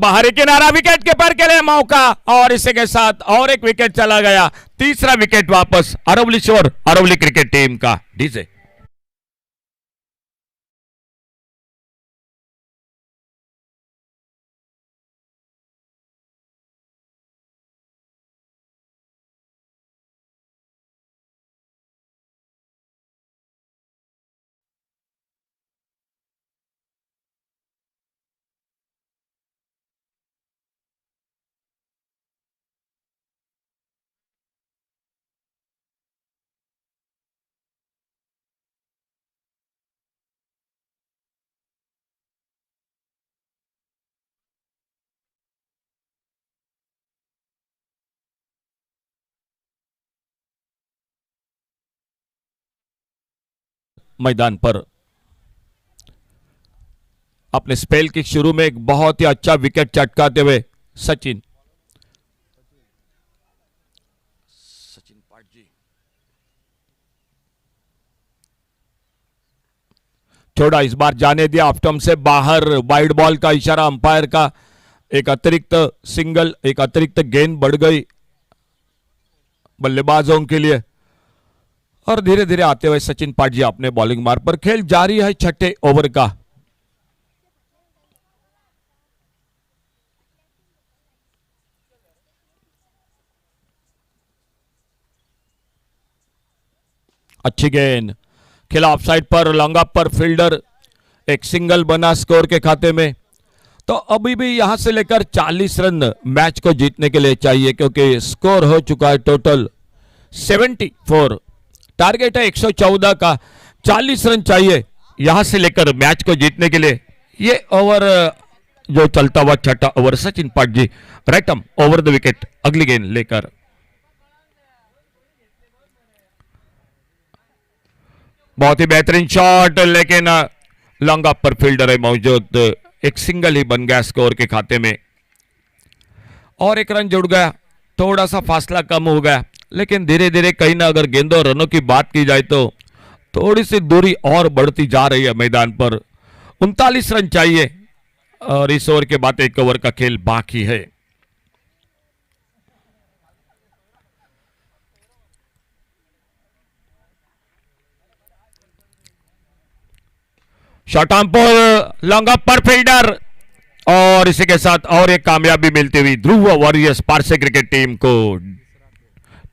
बाहरी किनारा, विकेट कीपर के लिए मौका, और इसी के साथ और एक विकेट चला गया। तीसरा विकेट वापस अरवलीश्वर अरवली क्रिकेट टीम का। डीजे मैदान पर अपने स्पेल की शुरू में एक बहुत ही अच्छा विकेट चटकाते हुए सचिन पाटजी छोड़ा, इस बार जाने दिया ऑफ से बाहर। वाइड बॉल का इशारा अंपायर का। एक अतिरिक्त सिंगल, एक अतिरिक्त गेंद बढ़ गई बल्लेबाजों के लिए। और धीरे धीरे आते हुए सचिन पाटजी अपने बॉलिंग मार्ग पर। खेल जारी है छठे ओवर का। अच्छी गेंद, खेला ऑफसाइड पर, लॉन्ग अप पर, फील्डर एक सिंगल बना स्कोर के खाते में। तो अभी भी यहां से लेकर 40 रन मैच को जीतने के लिए चाहिए, क्योंकि स्कोर हो चुका है टोटल 74। टारगेट है 114 का, 40 रन चाहिए यहां से लेकर मैच को जीतने के लिए। ये ओवर जो चलता हुआ छठा over, Sachin Patji right arm over the wicket, अगली गेंद लेकर। बहुत ही बेहतरीन शॉट, लेकिन लॉन्ग अप पर फील्डर है मौजूद। एक सिंगल ही बन गया स्कोर के खाते में, और एक रन जुड़ गया। थोड़ा सा फासला कम हो गया, लेकिन धीरे धीरे कहीं ना, अगर गेंदों रनों की बात की जाए तो थोड़ी सी दूरी और बढ़ती जा रही है मैदान पर। 39 रन चाहिए, और इस ओवर के बाद एक ओवर का खेल बाकी है। शॉर्ट आर्म पर, लॉन्ग अप पर फील्डर, और इसी के साथ और एक कामयाबी मिलती हुई ध्रुव वॉरियर्स पारसे क्रिकेट टीम को।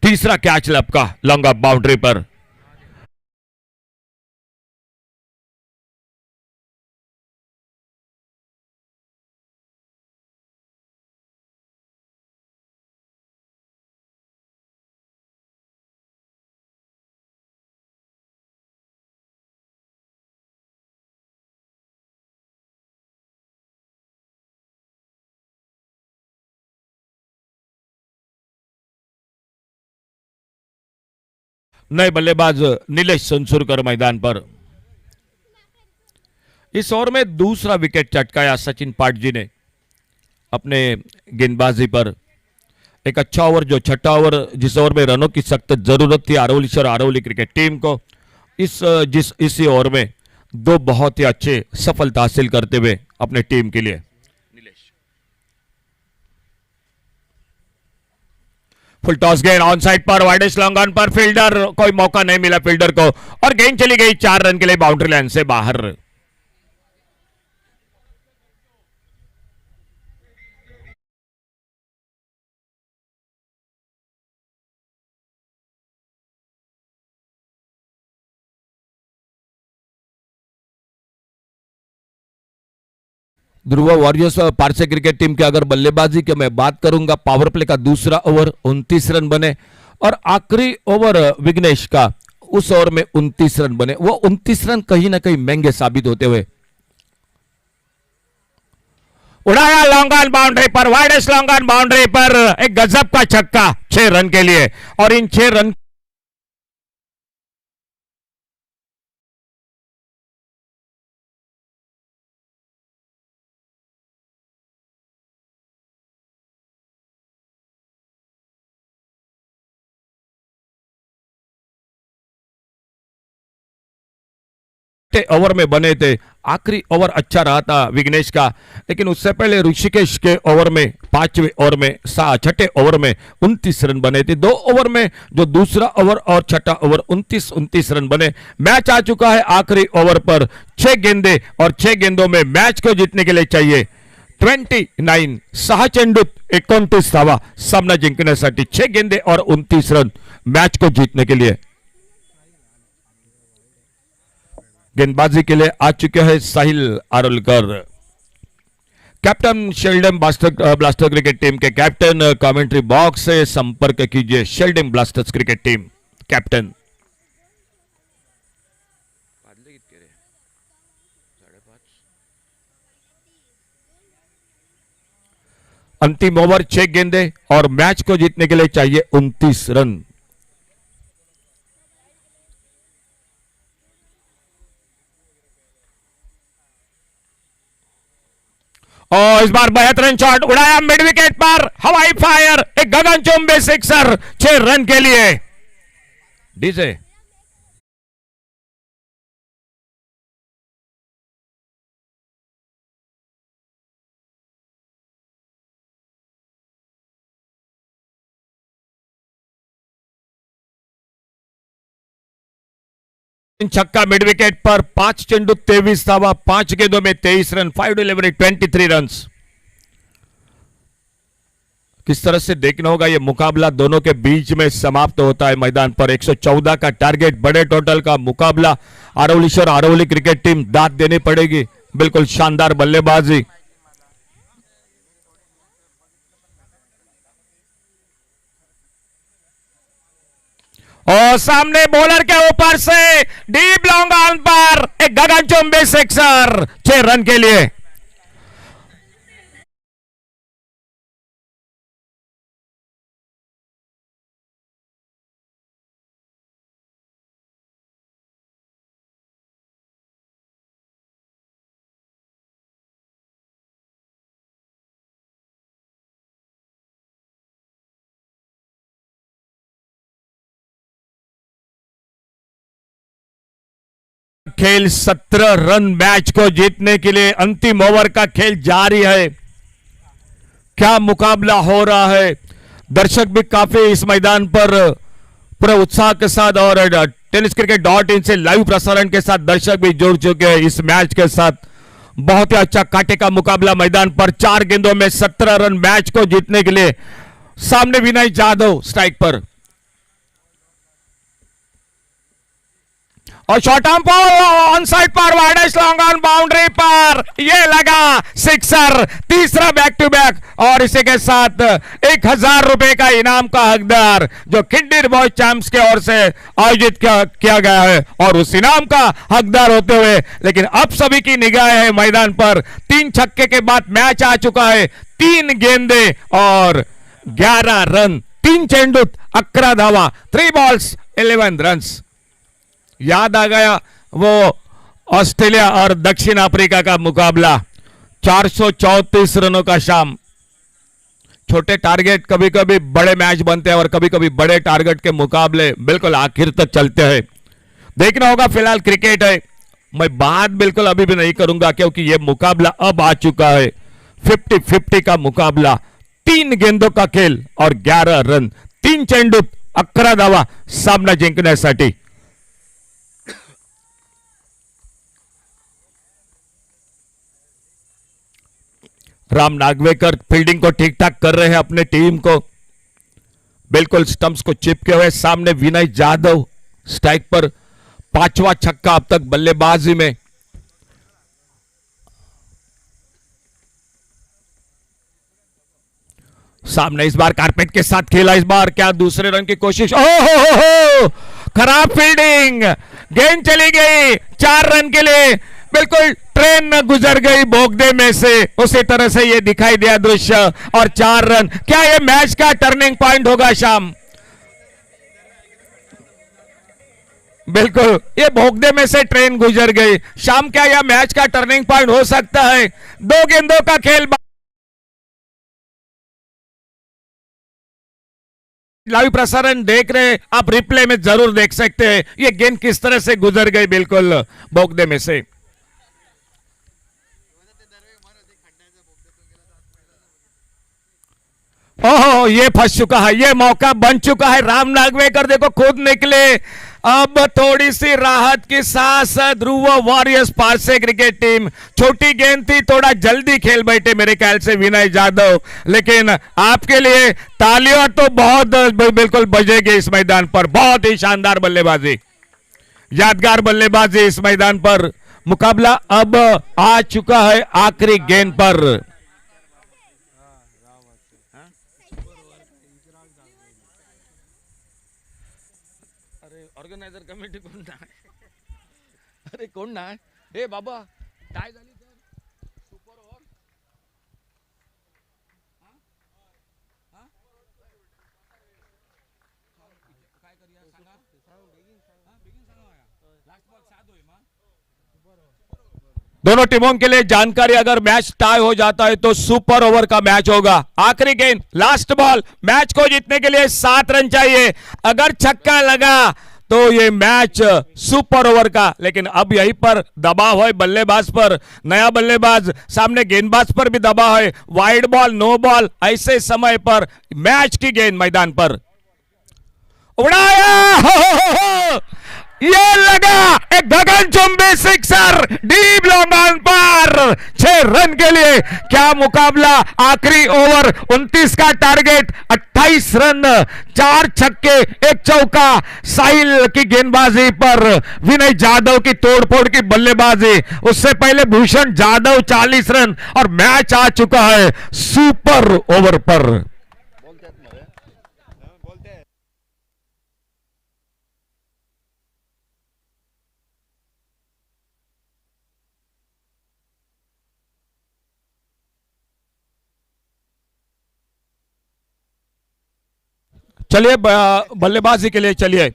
तीसरा कैच लपका लॉन्ग अप बाउंड्री पर। नए बल्लेबाज नीलेश संसूरकर मैदान पर। इस ओवर में दूसरा विकेट चटकाया सचिन पाटजी ने अपने गेंदबाजी पर। एक अच्छा ओवर, जो छठा ओवर, जिस ओवर में रनों की सख्त जरूरत थी अरवलीश्वर अरवली क्रिकेट टीम को, इसी ओवर में दो बहुत ही अच्छे सफलता हासिल करते हुए अपने टीम के लिए। फुल टॉस गेंद ऑन साइड पर वाइडेस्ट लॉन्ग ऑन पर, फील्डर कोई मौका नहीं मिला फील्डर को और गेंद चली गई 4 रन के लिए बाउंड्री लाइन से बाहर। ध्रुव वॉरियर्स पारसे क्रिकेट टीम के अगर बल्लेबाजी की मैं बात करूंगा, पावर प्ले का दूसरा ओवर 29 रन बने और आखिरी ओवर विघ्नेश का उस ओवर में 29 रन बने। वो 29 रन कहीं ना कहीं महंगे साबित होते हुए। उड़ाया लॉन्ग ऑन बाउंड्री पर, वाइडेस्ट लॉन्ग ऑन बाउंड्री पर एक गजब का छक्का 6 रन के लिए और इन 6 रन ओवर में बने थे। आखिरी ओवर अच्छा रहा था विघ्नेश का, लेकिन उससे पहले ऋषिकेश के ओवर में 5वें ओवर में 6ठे ओवर में 29 रन बने थे। 2 ओवर में जो दूसरा ओवर और छठा ओवर 29 रन बने। मैच आ चुका है आखिरी ओवर पर 6 गेंदे और 6 गेंदों में मैच को जीतने के लिए चाहिए 29 6 चेंडूत 29 धावा सामना जिंकण्यासाठी 6 गेंदे और 29 रन मैच को जीतने के लिए। गेंदबाजी के लिए आ चुके हैं Sahil Arolkar, captain Sheldon blaster cricket team के कैप्टन। कमेंट्री बॉक्स से संपर्क कीजिए Sheldon blasters cricket team captain. अंतिम ओवर 6 गेंदे और मैच को जीतने के लिए चाहिए 29 रन। और इस बार बेहतरीन शॉट उड़ाया मिड विकेट पर, हवाई फायर, एक गगनचुंबी सिक्सर 6 रन के लिए। डीजे छक्का मिड विकेट पर, 5 चेंडू 23 धावा, 5 गेंदों में 23 रन, 5 डिलीवरी 23 रन। किस तरह से देखना होगा ये मुकाबला दोनों के बीच में समाप्त होता है मैदान पर। 114 का टारगेट, बड़े टोटल का मुकाबला। आरवलीश्वर आरवली क्रिकेट टीम दाद देनी पड़ेगी, बिल्कुल शानदार बल्लेबाजी। और सामने बॉलर के ऊपर से डीप लॉन्ग ऑन पर एक गगनचुंबी सिक्सर 6 रन के लिए। खेल 17 रन मैच को जीतने के लिए, अंतिम ओवर का खेल जारी है। क्या मुकाबला हो रहा है। दर्शक भी काफी इस मैदान पर पूरे उत्साह के साथ और tenniscricket.in से लाइव प्रसारण के साथ दर्शक भी जुड़ चुके हैं इस मैच के साथ। बहुत ही अच्छा कांटे का मुकाबला मैदान पर। 4 गेंदों में 17 रन मैच को जीतने के लिए। सामने विनय जाधव स्ट्राइक पर और शॉर्ट आर्म ऑन साइड पर, वाइडेस्ट लॉन्ग ऑन बाउंड्री पर, ये लगा सिक्सर, तीसरा बैक टू बैक। और इसी के साथ 1000 रुपए का इनाम का हकदार जो खिंडीर बॉयज चैंप्स के ओर से आयोजित किया गया है और उस इनाम का हकदार होते हुए। लेकिन अब सभी की निगाह है मैदान पर। 3 छक्के के बाद मैच आ चुका है। 3 गेंदे और 11 रन, 3 चेंडू 11 धावा, 3 बॉल्स 11 रन। याद आ गया वो ऑस्ट्रेलिया और दक्षिण अफ्रीका का मुकाबला, 434 रनों का शाम। छोटे टारगेट कभी कभी बड़े मैच बनते हैं और कभी कभी बड़े टारगेट के मुकाबले बिल्कुल आखिर तक चलते हैं। देखना होगा, फिलहाल क्रिकेट है, मैं बात बिल्कुल अभी भी नहीं करूंगा क्योंकि यह मुकाबला अब आ चुका है 50-50 का मुकाबला। 3 गेंदों का खेल और 11 रन, 3 चेंडूत 11 धावा सामना जिंकण्यासाठी। राम नागवेकर फील्डिंग को ठीक ठाक कर रहे हैं अपने टीम को, बिल्कुल स्टंप्स को चिपके हुए। सामने विनय जाधव स्ट्राइक पर, 5वां छक्का अब तक बल्लेबाजी में। सामने इस बार कारपेट के साथ खेला, इस बार क्या दूसरे रन की कोशिश, हो खराब फील्डिंग, गेंद चली गई 4 रन के लिए, बिल्कुल ट्रेन न गुजर गई बोगदे में से, उसी तरह से ये दिखाई दिया दृश्य, और 4 रन। क्या ये मैच का टर्निंग पॉइंट होगा शाम? बिल्कुल, ये भोगदे में से ट्रेन गुजर गई शाम, क्या यह मैच का टर्निंग पॉइंट हो सकता है? 2 गेंदों का खेल, लाइव प्रसारण देख रहे हैं आप, रिप्ले में जरूर देख सकते हैं ये गेंद किस तरह से गुजर गई बिल्कुल भोगदे में से। ओहो, ये फंस चुका है, ये मौका बन चुका है। राम नागवेकर देखो खुद निकले, अब थोड़ी सी राहत की सांस ध्रुव वॉरियर्स पारसे क्रिकेट टीम। छोटी गेंद थी, थोड़ा जल्दी खेल बैठे मेरे ख्याल से विनय जाधव, लेकिन आपके लिए तालियां तो बहुत बिल्कुल बजेगी इस मैदान पर। बहुत ही शानदार बल्लेबाजी, यादगार बल्लेबाजी इस मैदान पर। मुकाबला अब आ चुका है आखिरी गेंद पर। ऑर्गनायझर कमिटी कोण नाही, अरे कोण नाही, ए बाबा काय झाली तर सुपर ओव्हर, काय करूया सांगा, बिगिन सांगा, लास्ट बॉल 7 होई मा। दोनों टीमों के लिए जानकारी, अगर मैच टाई हो जाता है तो सुपर ओवर का मैच होगा। आखिरी गेंद, लास्ट बॉल, मैच को जीतने के लिए 7 रन चाहिए, अगर छक्का लगा तो ये मैच सुपर ओवर का। लेकिन अब यहीं पर दबाव है बल्लेबाज पर, नया बल्लेबाज, सामने गेंदबाज पर भी दबाव है। वाइड बॉल, नो बॉल, ऐसे समय पर मैच की गेंद मैदान पर उड़ाया, हो, ये लगा एक गगनचुंबी सिक्सर डीप लॉन्ग ऑन पर, 6 रन के लिए। क्या मुकाबला, आखिरी ओवर 29 का टारगेट, 28 रन, 4 छक्के 1 चौका। साहिल की गेंदबाजी पर विनय जाधव की तोड़फोड़ की बल्लेबाजी, उससे पहले भूषण जाधव 40 रन, और मैच आ चुका है सुपर ओवर पर। चलिए बल्लेबाजी के लिए चलिए।